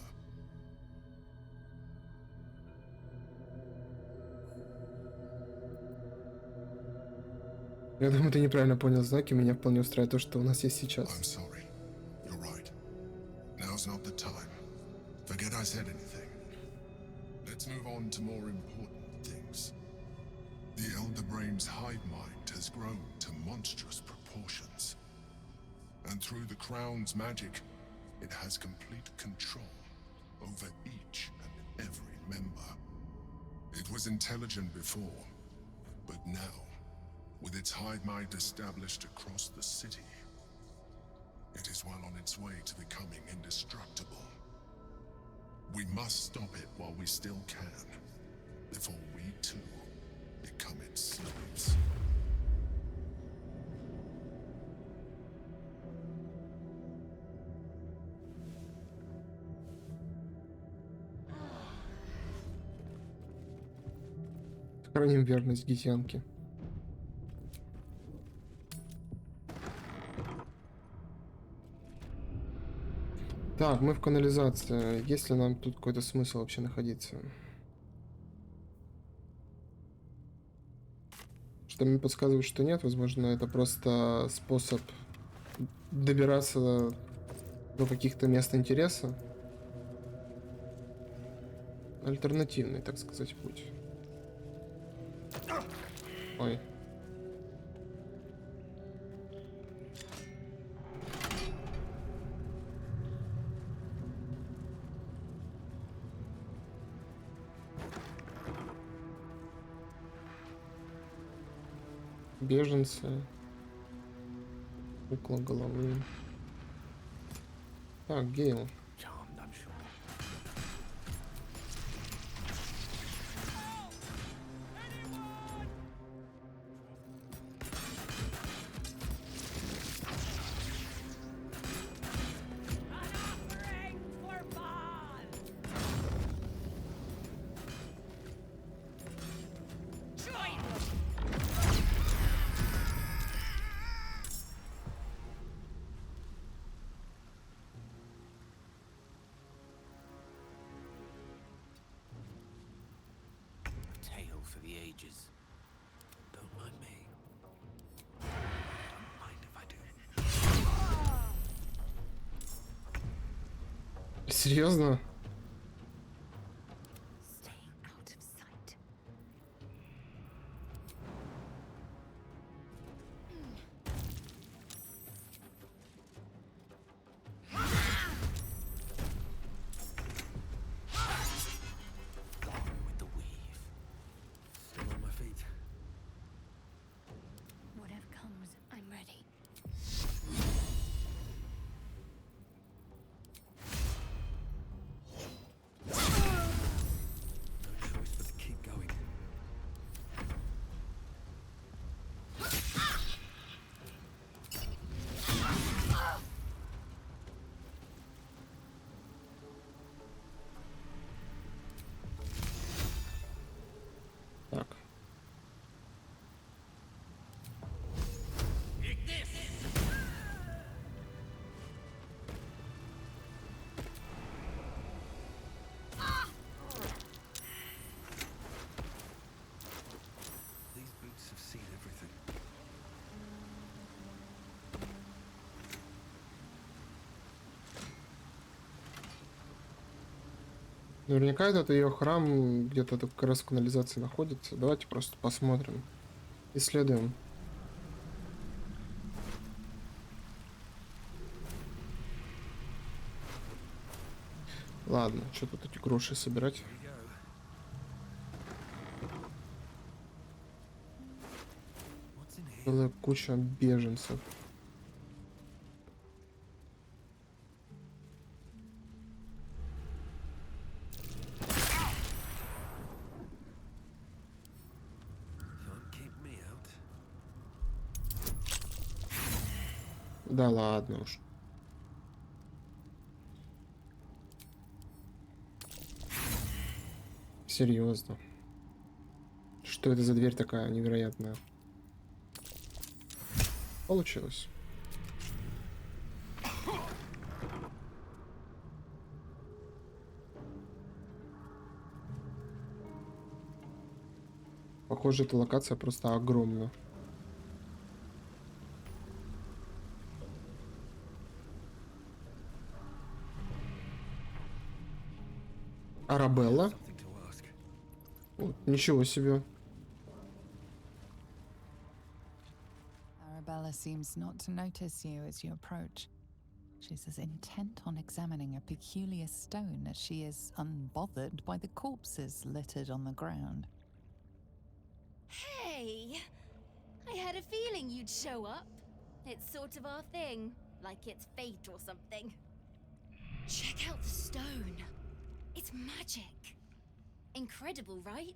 Я думаю, ты неправильно понял знаки. Меня вполне устраивает то, что у нас есть сейчас. I'm sorry. You're right. Now's not the time. Forget I said anything. Let's move on to more important things. The Elder Brain's hive mind has grown to monstrous proportions. And through the Crown's magic, it has complete control over each and every member. It was intelligent before, but now, with its hive mind established across the city, it is well on its way to becoming indestructible. We must stop it while we still can, before we too become its slaves. Сохраним верность Гитянке. Так, мы в канализации. Есть ли нам тут какой-то смысл вообще находиться? Что мне подсказывает, что нет. Возможно, это просто способ добираться до каких-то мест интереса. Альтернативный, так сказать, путь. Ой. Беженцы. Кукла головы. Так, Гейл. For the ages. Don't mind me. Don't mind if I do. Серьезно? Наверняка этот ее храм где-то как раз в канализации находится. Давайте просто посмотрим. Исследуем. Ладно, что тут эти гроши собирать? Целая куча беженцев. Да ладно уж. Серьезно. Что это за дверь такая невероятная? Получилось. Похоже, эта локация просто огромна. Арабелла? Вот, ничего себе. Arabella seems not to notice you as you approach. She's as intent on examining a peculiar stone as she is unbothered by the corpses littered on the ground. Hey! I had a feeling you'd show up. It's sort of our thing, like it's fate or something. Check out the stone. It's magic. Incredible, right?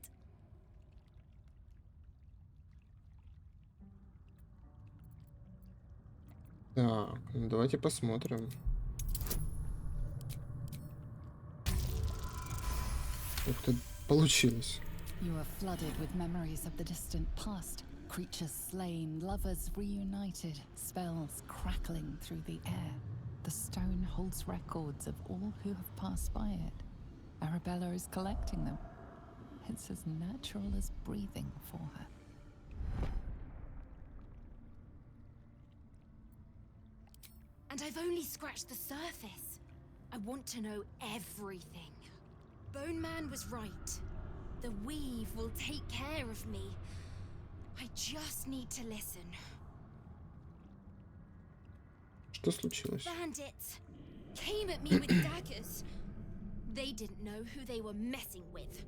Так, ну давайте посмотрим. Ух ты, получилось. You are flooded with memories of the distant past. Creatures slain, lovers reunited, spells crackling through the air. The stone holds records of all who have passed by it. Arabella is collecting them. It's as natural as breathing for her. And I've only scratched the surface. I want to know everything. Bone Man was right. The weave will take care of me. I just need to listen. Что случилось? Bandits came at me with daggers. They didn't know who they were messing with.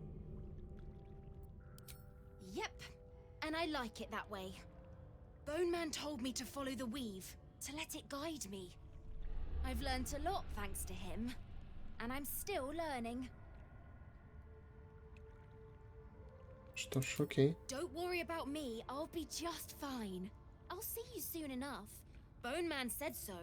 Yep, and I like it that way. Bone Man told me to follow the weave, to let it guide me. I've learned a lot thanks to him, and I'm still learning. Что ж, окей. Don't worry about me, I'll be just fine. I'll see you soon enough. Bone Man said so.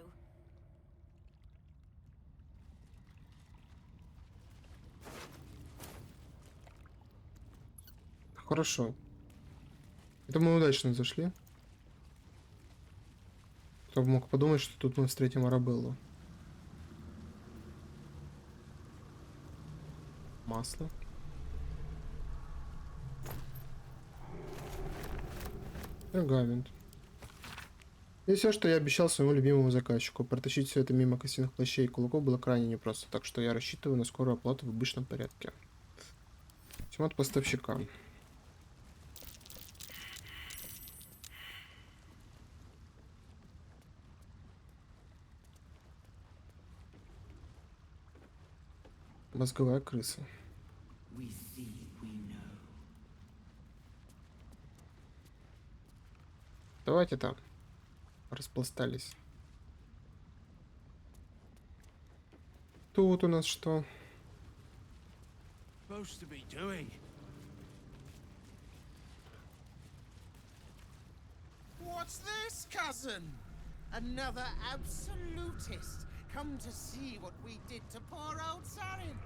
Хорошо. Это мы удачно зашли. Кто бы мог подумать, что тут мы встретим Арабеллу. Масло. Пергамент. И все, что я обещал своему любимому заказчику. Протащить все это мимо костяных плащей и кулаков было крайне непросто, так что я рассчитываю на скорую оплату в обычном порядке. Всем от поставщика. Мозговая крыса. Давайте там. Распластались. Тут у нас что? Supposed to be doing? What's this, cousin? Another absolutist come to see what we did to poor old Sarin.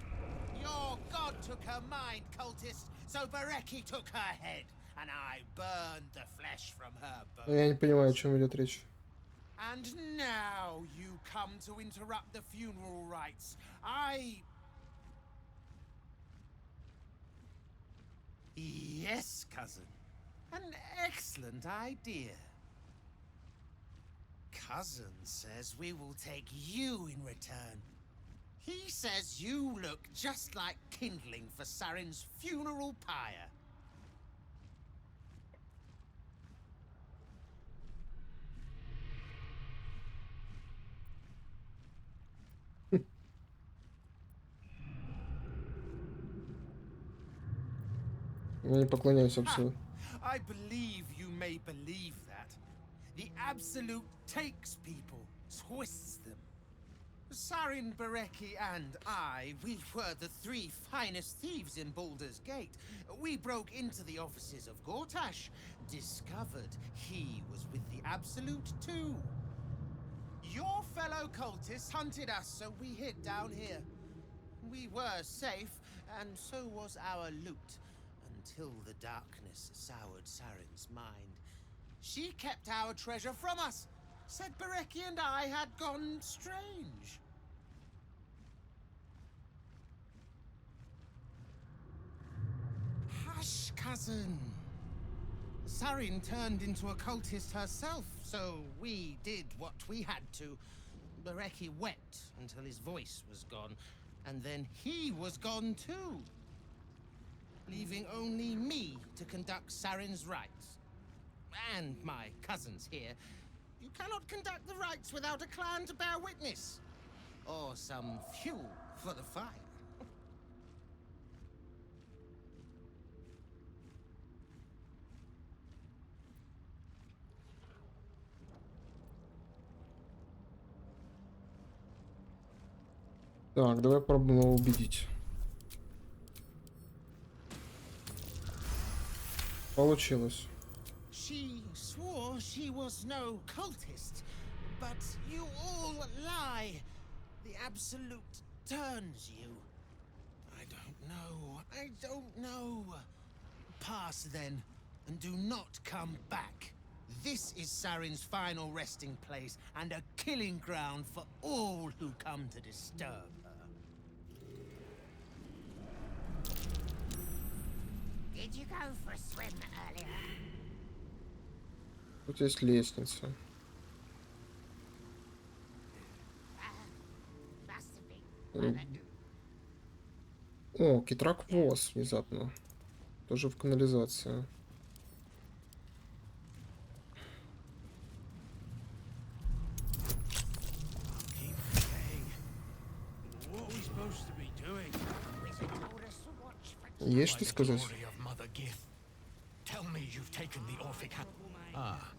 Your god took her mind, cultist, so Bereki took her head, and I burned the flesh from her bones. Я не понимаю, о чем идет речь. And now you come to interrupt the funeral rites. Yes, cousin. An excellent idea. Cousin says we will take you in return. He says you look just like kindling for Sarin's funeral pyre. Я не поклоняюсь абсолютно. I believe you may believe that. The Absolute takes people, twists them. Sarin, Bereki, and I, we were the 3 finest thieves in Baldur's Gate. We broke into the offices of Gortash, discovered he was with the Absolute too. Your fellow cultists hunted us, so we hid down here. We were safe, and so was our loot. Until the darkness soured Sarin's mind. She kept our treasure from us. Said Bereki and I had gone strange. Hush, cousin. Sarin turned into a cultist herself, so we did what we had to. Bereki wept until his voice was gone, and then he was gone too. Leaving only me to conduct Sarin's rites. And my cousins here. You cannot conduct the rites without a clan to bear witness. Or some fuel for the fire. Так, давай попробуем его убедить. Получилось. She swore she was no cultist, but you all lie. The Absolute turns you. I don't know. Pass then, and do not come back. This is Sarin's final resting place, and a killing ground for all who come to disturb her. Did you go for a swim earlier? Тут есть лестница. О, китрак ВОЗ внезапно. Тоже в канализации. Есть что сказать? Tell me you've taken the Orphic hammer. Ah,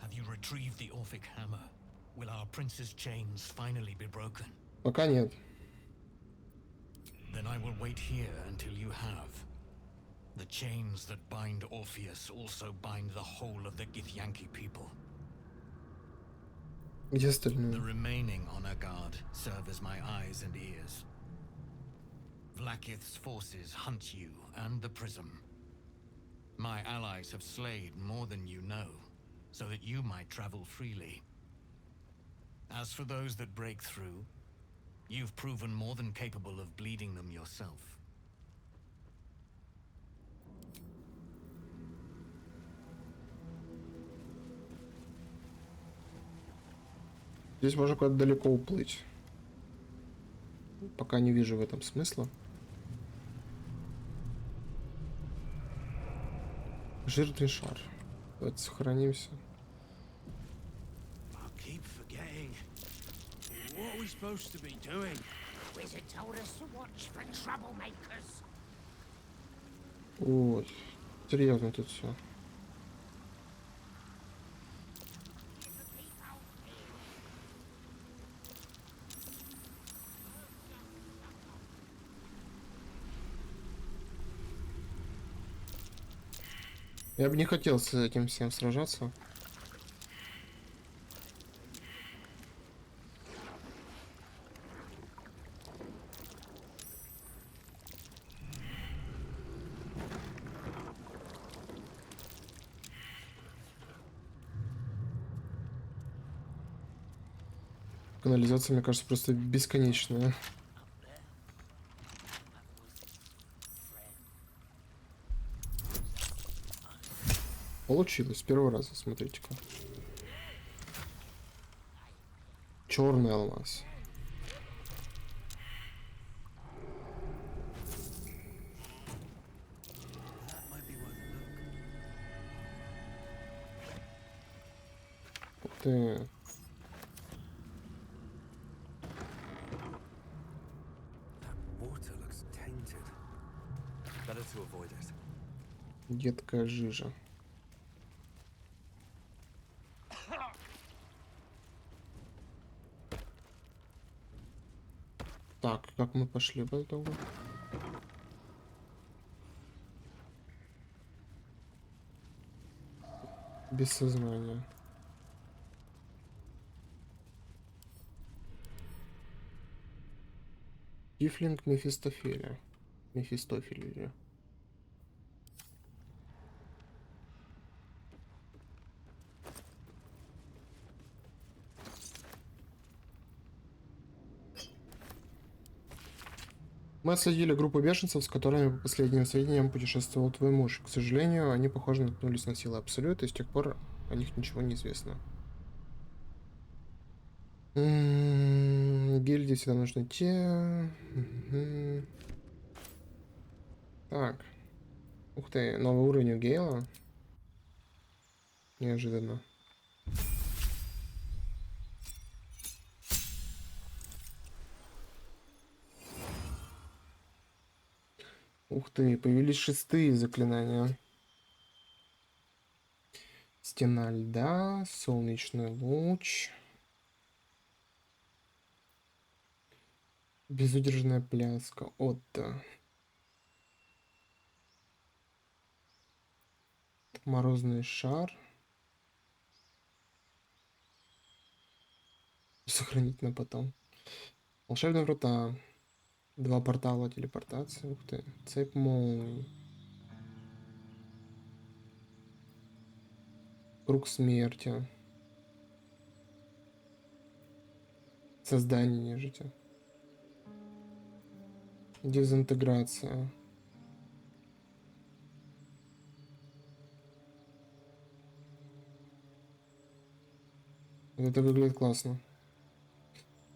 have you retrieved the Orphic hammer? Will our prince's chains finally be broken? Пока нет. Then I will wait here until you have. The chains that bind Orpheus also bind the whole of the Githyanki people. Где остальные? The remaining honor guard serve as my eyes and ears. Vlaakith's forces hunt you and the prism. My allies have slayed more than you know, so that you might travel freely. As for those that break through, you've proven more than capable of bleeding them yourself. Здесь можно куда-то далеко уплыть. Пока не вижу в этом смысла. Жирный шар. Давайте сохранимся. Вот. Серьезно тут все. Я бы не хотел с этим всем сражаться. Канализация, мне кажется, просто бесконечная. Получилось с первого раза, смотрите-ка. Черный алмаз. ты. Едкая жижа. Так, как мы пошли в итогу? Без сознания. Тифлинг Мефистофеля. Мефистофеля. Мы отследили группу беженцев, с которыми, по последним сведениям, путешествовал твой муж. К сожалению, они, похоже, наткнулись на силы Абсолюта, и с тех пор о них ничего не известно. Гильдии всегда нужно идти. Так. Ух ты, новый уровень у Гейла. Неожиданно. Ух ты, появились шестые заклинания. Стена льда, солнечный луч. Безудержная пляска. Отто. Морозный шар. Сохранить на потом. Волшебные врата. 2 портала телепортации. Ух ты. Цепь молний. Круг смерти. Создание нежити. Дезинтеграция. Вот это выглядит классно.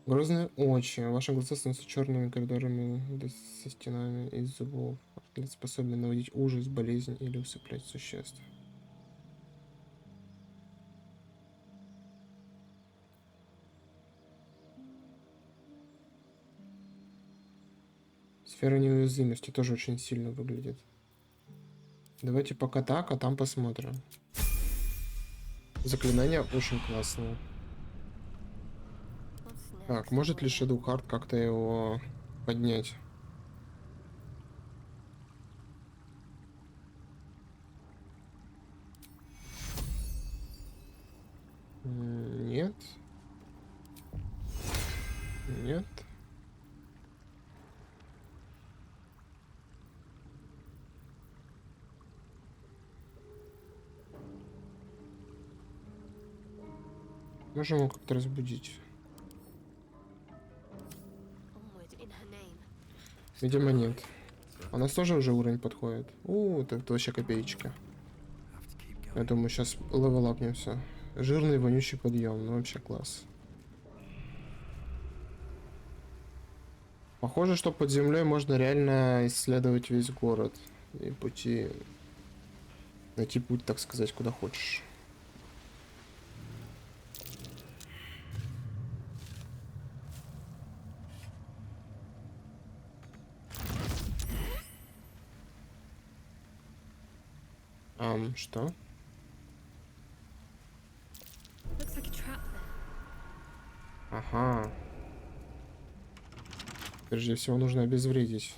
Грозные очи. Ваши глаза становятся черными коридорами со стенами из зубов. Артлет способен наводить ужас, болезнь или усыплять существ. Сфера неуязвимости тоже очень сильно выглядит. Давайте пока так, а там посмотрим. Заклинание очень классное. Так, может ли Shadow Heart как-то его поднять? Нет. Нет. Можем его как-то разбудить. Видимо, нет. У нас тоже уже уровень подходит. Это вообще копеечки. Я думаю, сейчас левелапнемся. Жирный вонючий подъем. Ну вообще класс. Похоже, что под землей можно реально исследовать весь город. И найти путь, так сказать, куда хочешь. Что? Ага. Прежде всего нужно обезвредить.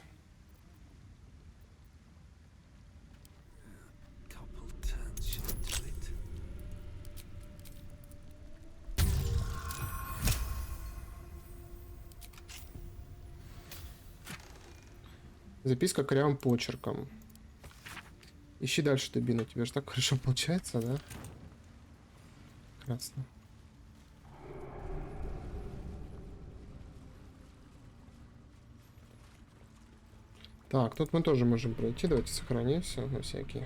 Записка корявым почерком. Ищи дальше, дубина. У тебя же так хорошо получается, да? Прекрасно. Так, тут мы тоже можем пройти. Давайте сохранимся на всякий.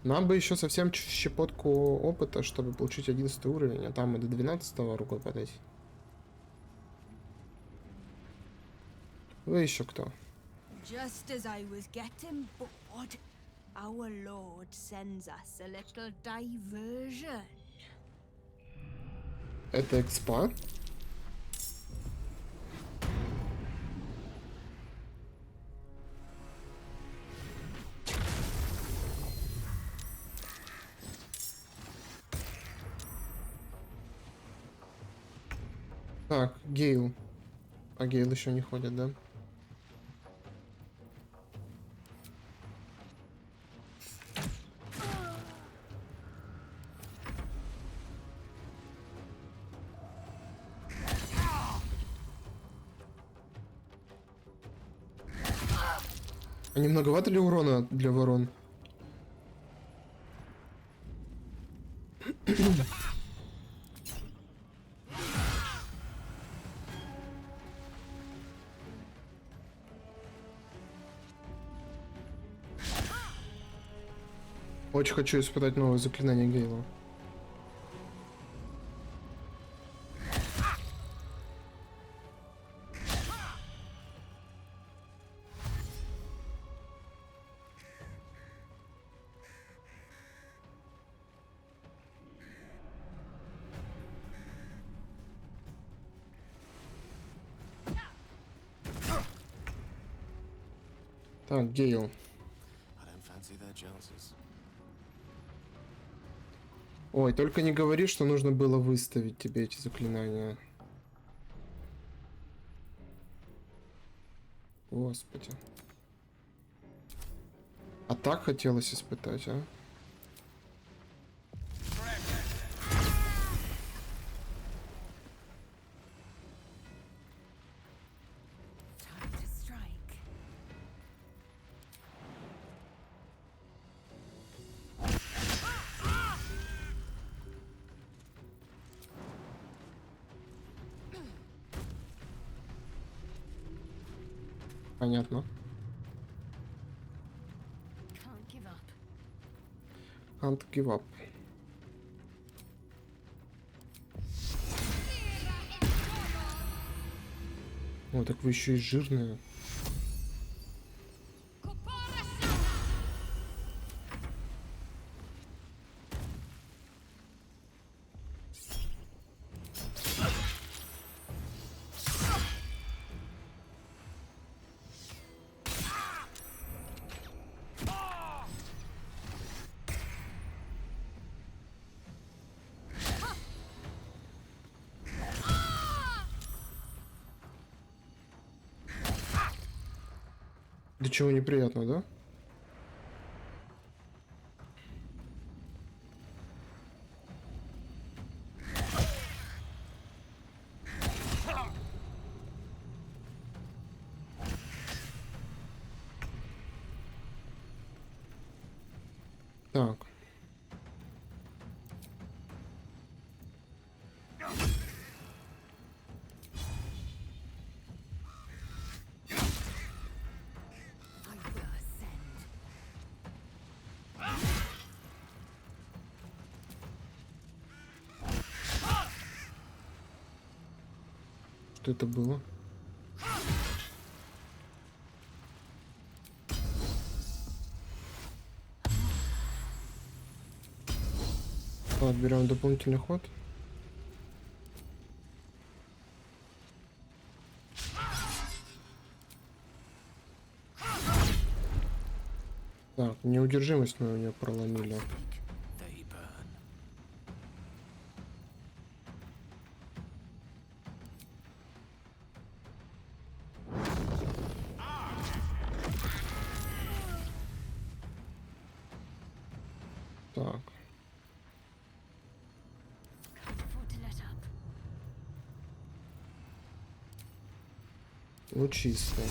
Нам бы еще совсем щепотку опыта, чтобы получить 11 уровень, а там и до 12 рукой подать. Вы еще кто? Just as I was getting bored, Our Lord sends us a little diversion. Это экспа? Так, Гейл. А Гейл еще не ходит, да? А не многовато ли урона для ворон? Очень хочу испытать новое заклинание Гейла. Так, Гейл. Ой, только не говори, что нужно было выставить тебе эти заклинания. Господи. А так хотелось испытать, а? Понятно. Can't give up. О, так вы еще и жирные. До чего неприятно, да? Так. Что это было? Вот, берем дополнительный ход. Так, неудержимость мы у нее проломили. Так. Лучистый.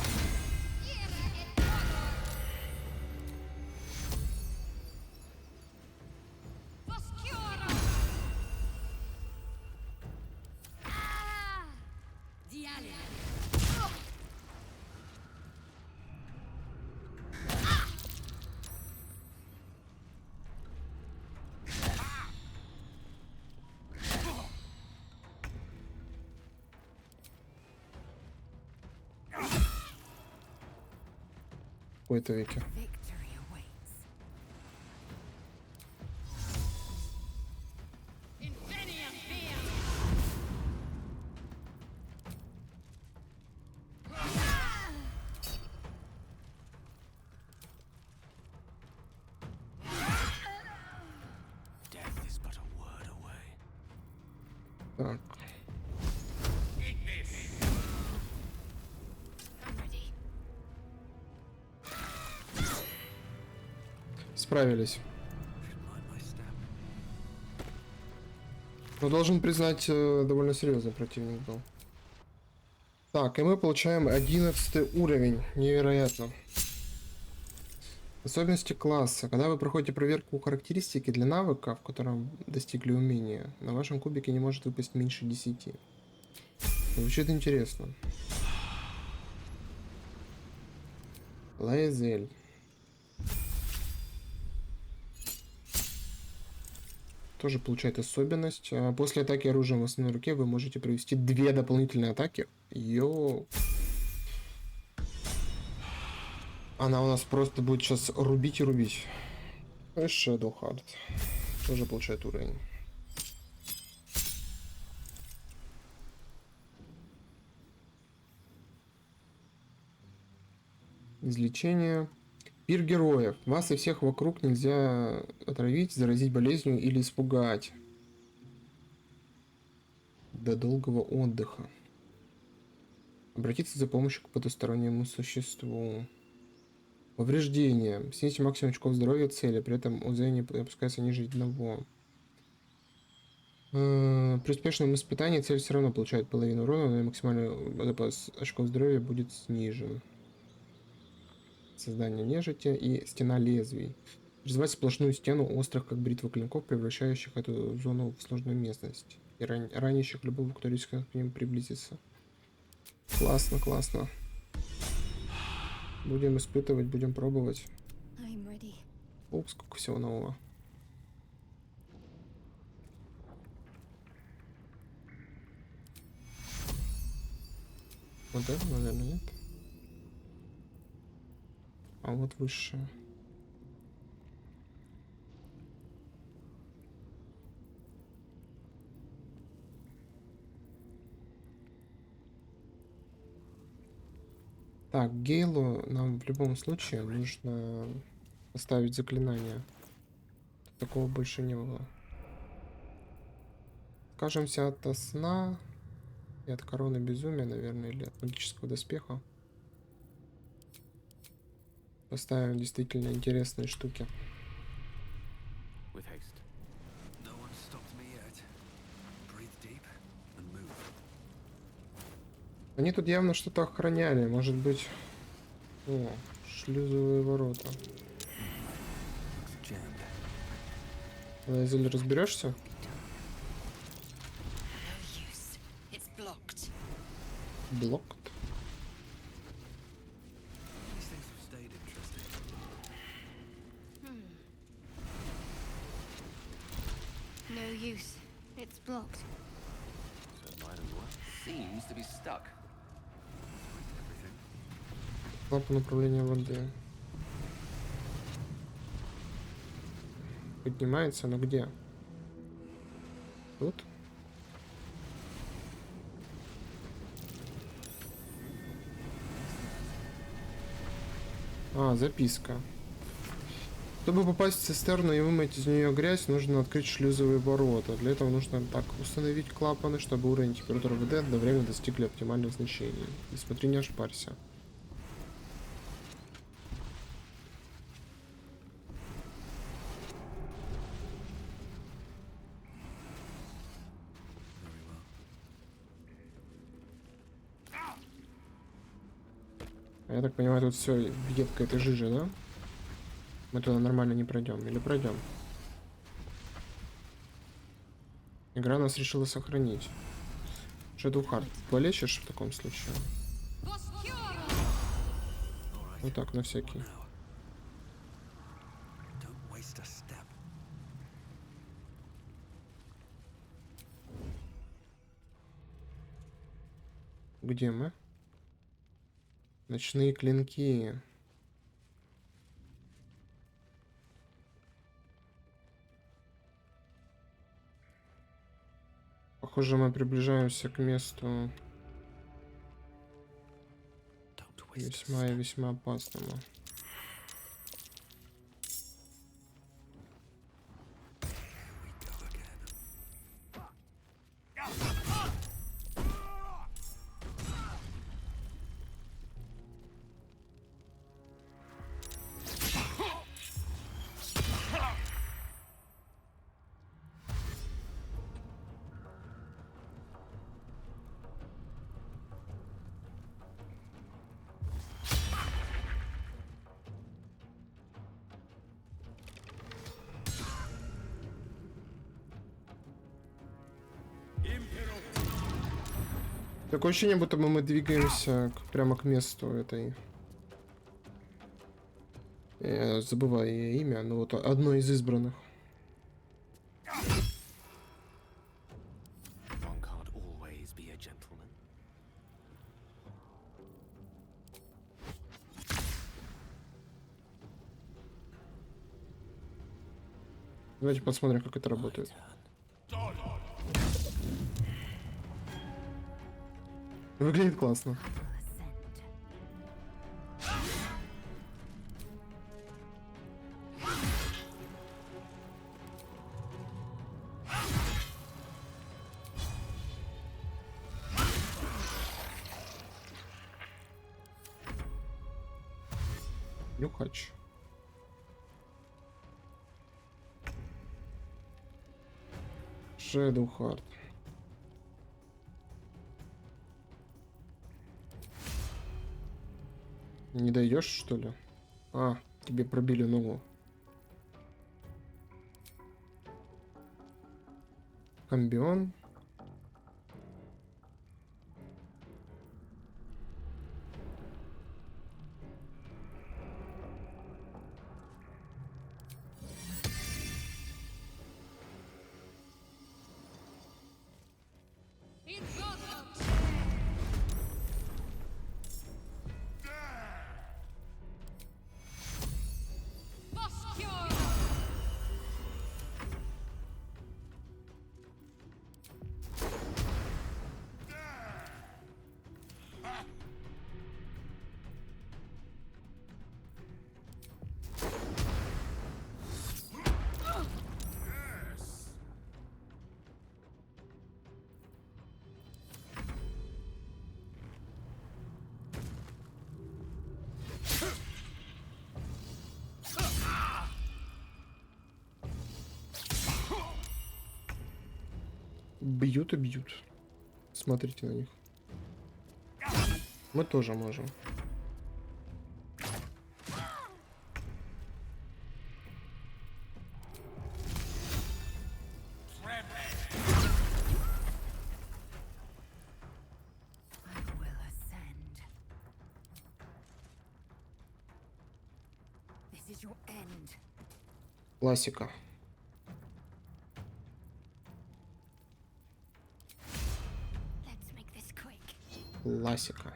В какой-то веке. справились. Но должен признать, довольно серьезный противник был. Так, и мы получаем 11 уровень. Невероятно. Особенности класса. Когда вы проходите проверку характеристики для навыка, в котором достигли умения, на вашем кубике не может выпасть меньше 10. Звучит интересно. Лаэзель. Тоже получает особенность. После атаки оружием в основной руке вы можете провести 2 дополнительные атаки. Йоу. Она у нас просто будет сейчас рубить и рубить. Shadowheart. Тоже получает уровень. Излечение. Пир героев. Вас и всех вокруг нельзя отравить, заразить болезнью или испугать. До долгого отдыха. Обратиться за помощью к потустороннему существу. Повреждение. Снизьте максимум очков здоровья цели, при этом УЗ не опускается ниже 1. При успешном испытании цель все равно получает половину урона, но и максимальный запас очков здоровья будет снижен. Создание нежити и стена лезвий. Призывать сплошную стену острых, как бритва клинков, превращающих эту зону в сложную местность. И ранящих любого, кто рискнет к ним приблизиться. Классно, классно. Будем испытывать, будем пробовать. О, сколько всего нового. Вот это, наверное, нет. А вот высшее. Так, Гейлу нам в любом случае нужно поставить заклинание. Такого больше не было. Скажемся от сна и от короны безумия, наверное, или от магического доспеха. Поставим действительно интересные штуки. Они тут явно что-то охраняли, может быть... О, шлюзовые ворота. Лайзель, разберешься? Блокт. No use. It's blocked. Seems to be stuck. Лампа направления воды. Поднимается, но где? Тут? А, записка. Чтобы попасть в цистерну и вымыть из нее грязь, нужно открыть шлюзовые ворота. Для этого нужно так установить клапаны, чтобы уровень температуры воды одновременно достигли оптимальных значений. И смотри, не ошпарься. Я так понимаю, тут все едко этой жижи, да? Мы туда нормально не пройдем. Или пройдем? Игра нас решила сохранить. Shadowheart, полечишь в таком случае? Вот так, на всякий. Где мы? Ночные клинки. Похоже, мы приближаемся к месту весьма и весьма опасному. Такое ощущение, будто бы мы двигаемся прямо к месту этой. Я забываю ее имя, но вот одно из избранных. One can't always be a gentleman. Давайте посмотрим, как это работает. Выглядит классно. Нюхач. Шэдоухард. Не дойдешь, что ли? А, тебе пробили ногу. Комбион. Бьют и бьют. Смотрите на них. Мы тоже можем. Классика. Классика.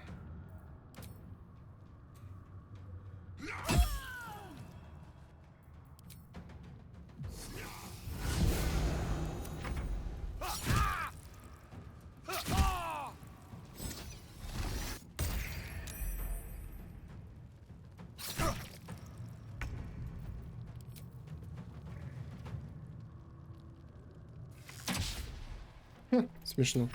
Смешно.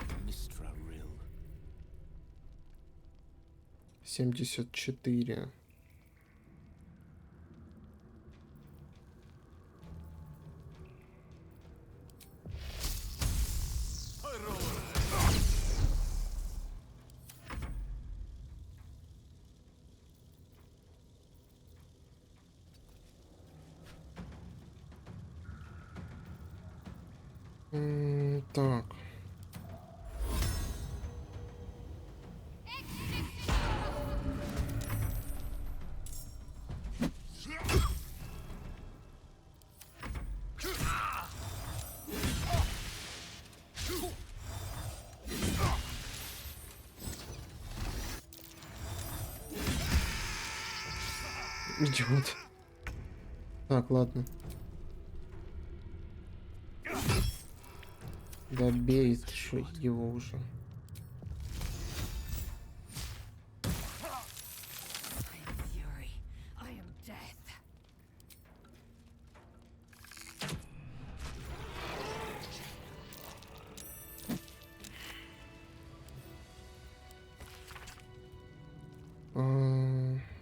74. Так. Идиот. Так, ладно. Да бей что его уже.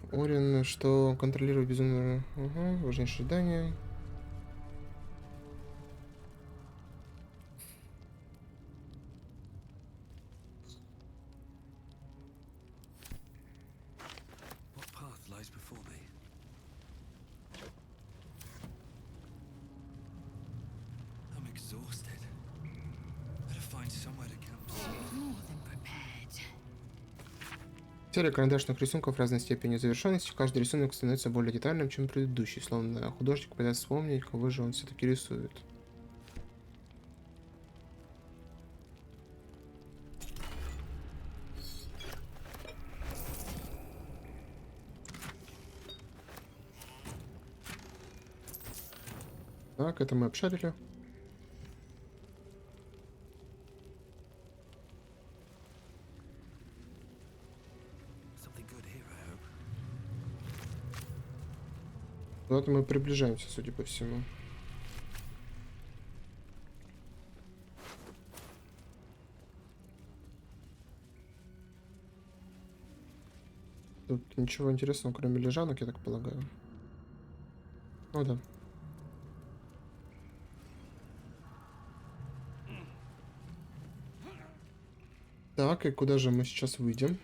Орин, что контролирует безумное... Ага, важнейшее задание. What path lies before me? I'm exhausted. Better find somewhere to camp. More than prepared. Серия карандашных рисунков разной степени завершенности. Каждый рисунок становится более детальным, чем предыдущий, словно художник пытается вспомнить, кого же он все-таки рисует. Так, это мы обшарили. Куда-то мы приближаемся, судя по всему. Тут ничего интересного, кроме лежанок, я так полагаю. О, да. Так, и куда же мы сейчас выйдем?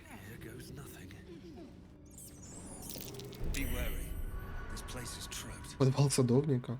Подвал садовника.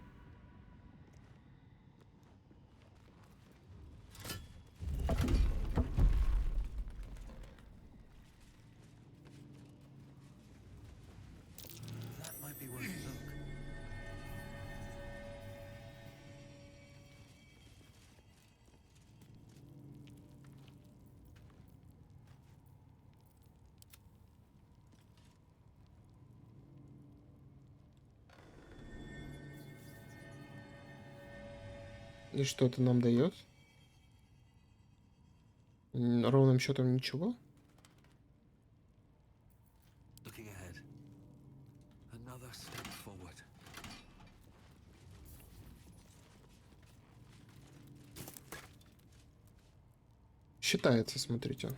И что это нам дает? Ровным счетом ничего. Считается, смотрите.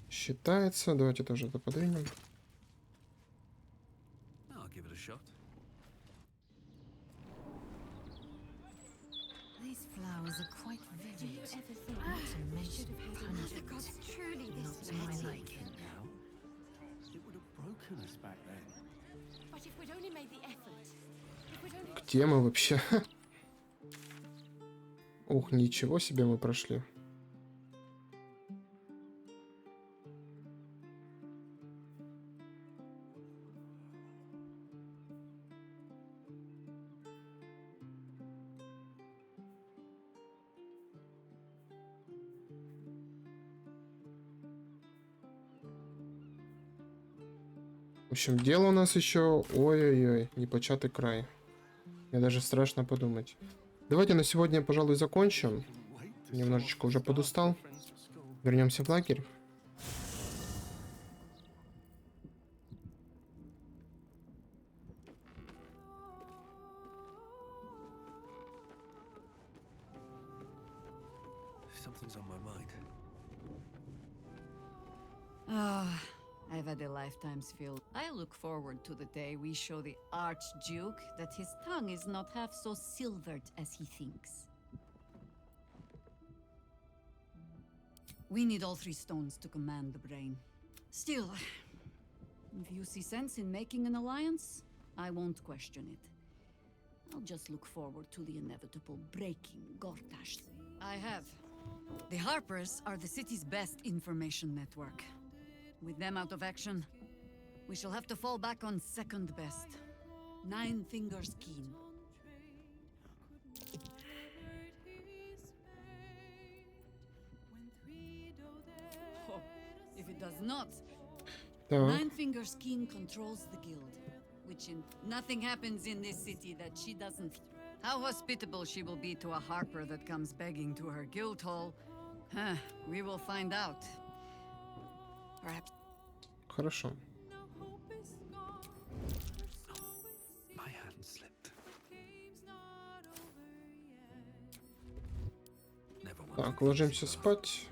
Считается. Давайте тоже это подвинем. Flowers are quite vivid. Not to my liking. It would have broken us back then. But if we'd only made the effort. Где мы вообще? Ух, ничего себе мы прошли. В общем, дело у нас еще... Ой-ой-ой, непочатый край. Мне даже страшно подумать. Давайте на сегодня, пожалуй, закончим. Немножечко уже подустал. Вернемся в лагерь. I've had a lifetime's fill. I look forward to the day we show the Archduke that his tongue is not half so silvered as he thinks. We need all 3 stones to command the brain. Still, if you see sense in making an alliance, I won't question it. I'll just look forward to the inevitable breaking Gortash. I have. The Harpers are the city's best information network. With them out of action, we shall have to fall back on second best. 9 Fingers Keen. Oh, if it does not, 9 Fingers Keen controls the guild, which in nothing happens in this city that she doesn't. How hospitable she will be to a Harper that comes begging to her guild hall, we will find out. Perhaps. Хорошо. Так, ложимся спать.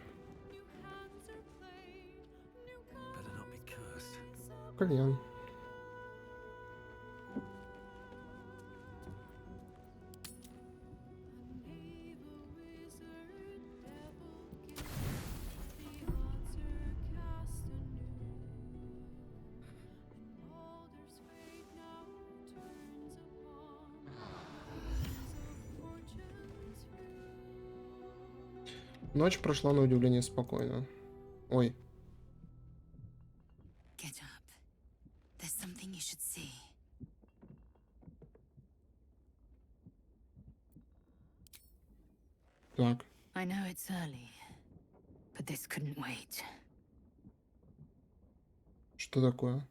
Кальян. Ночь прошла на удивление спокойно. Ой. Get up. There's something you should see. Так. I know it's early, but this couldn't wait. Что такое?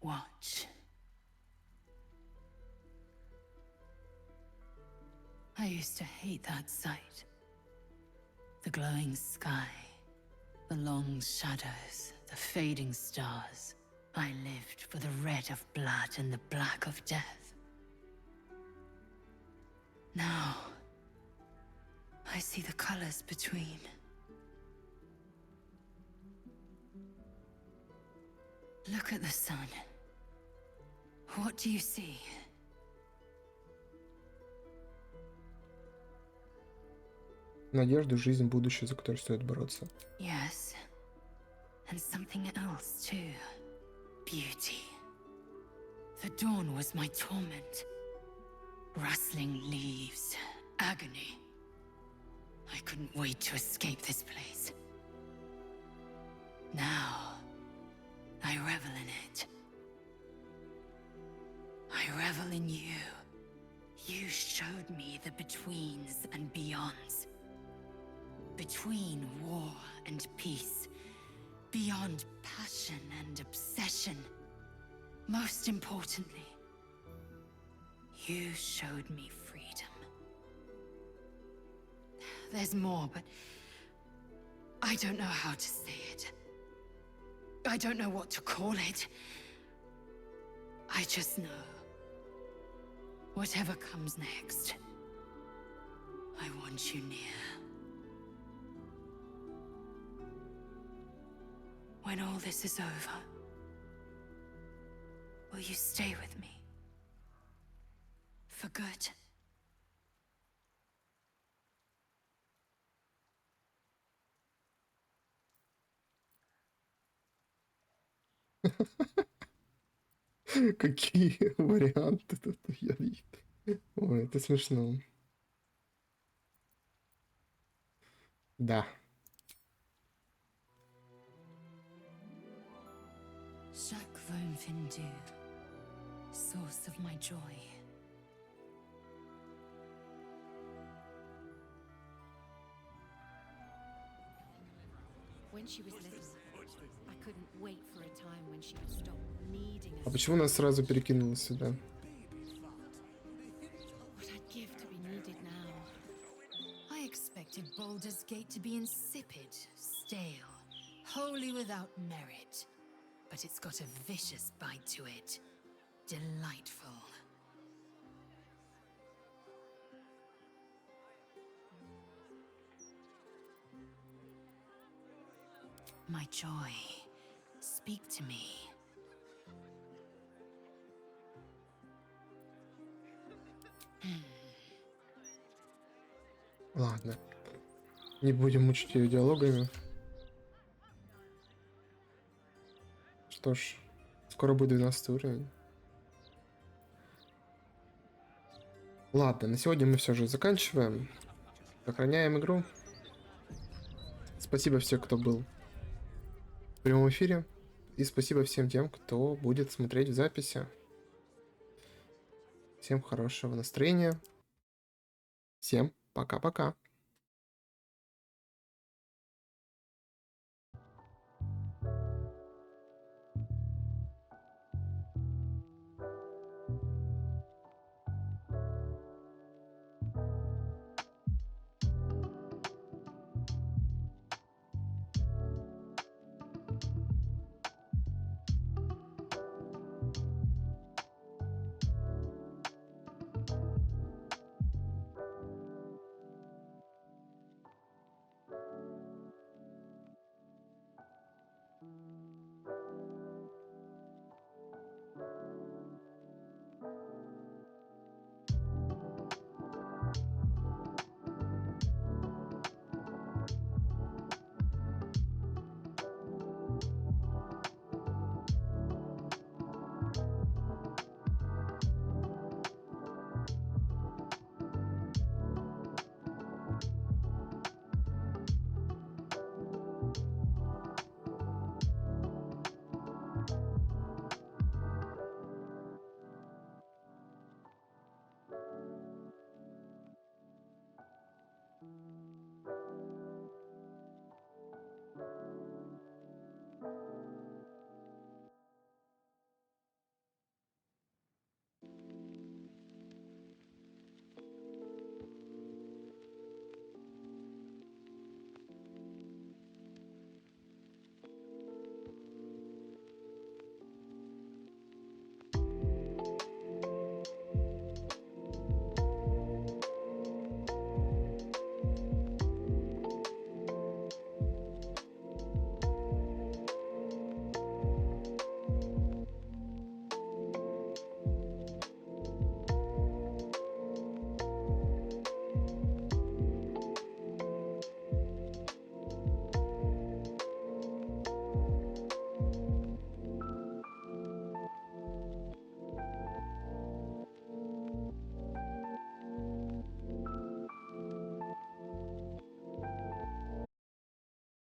Watch. I used to hate that sight. The glowing sky, the long shadows, the fading stars. I lived for the red of blood and the black of death. Now, I see the colors between. Look at the sun. What do you see? Надежду, жизнь, будущее, за которое стоит бороться. Yes. And something else too. Beauty. The dawn was my torment. Rustling leaves. Agony. I couldn't wait to escape this place. Now, I revel in it. I revel in you. You showed me the betweens and beyonds. Between war and peace. Beyond passion and obsession. Most importantly, you showed me freedom. There's more, but I don't know how to say it. I don't know what to call it. I just know. Whatever comes next, I want you near. When all this is over, will you stay with me? For good? Какие варианты тут я вижу. Ой, это смешно. Да. Chaque Vome Findu, source of my joy. When she was little, I couldn't wait for a time when she would stop needing us. А почему нас сразу перекинуло сюда? What I'd give to be needed now. I expected Baldur's Gate to be insipid, stale, wholly without merit. But it's got a vicious bite to it. Delightful. My joy, speak to me. Ладно. Не будем мучить ее диалогами. Что ж, скоро будет 12 уровень. Ладно, на сегодня мы все же заканчиваем. Сохраняем игру. Спасибо всем, кто был в прямом эфире. И спасибо всем тем, кто будет смотреть в записи. Всем хорошего настроения. Всем пока-пока. you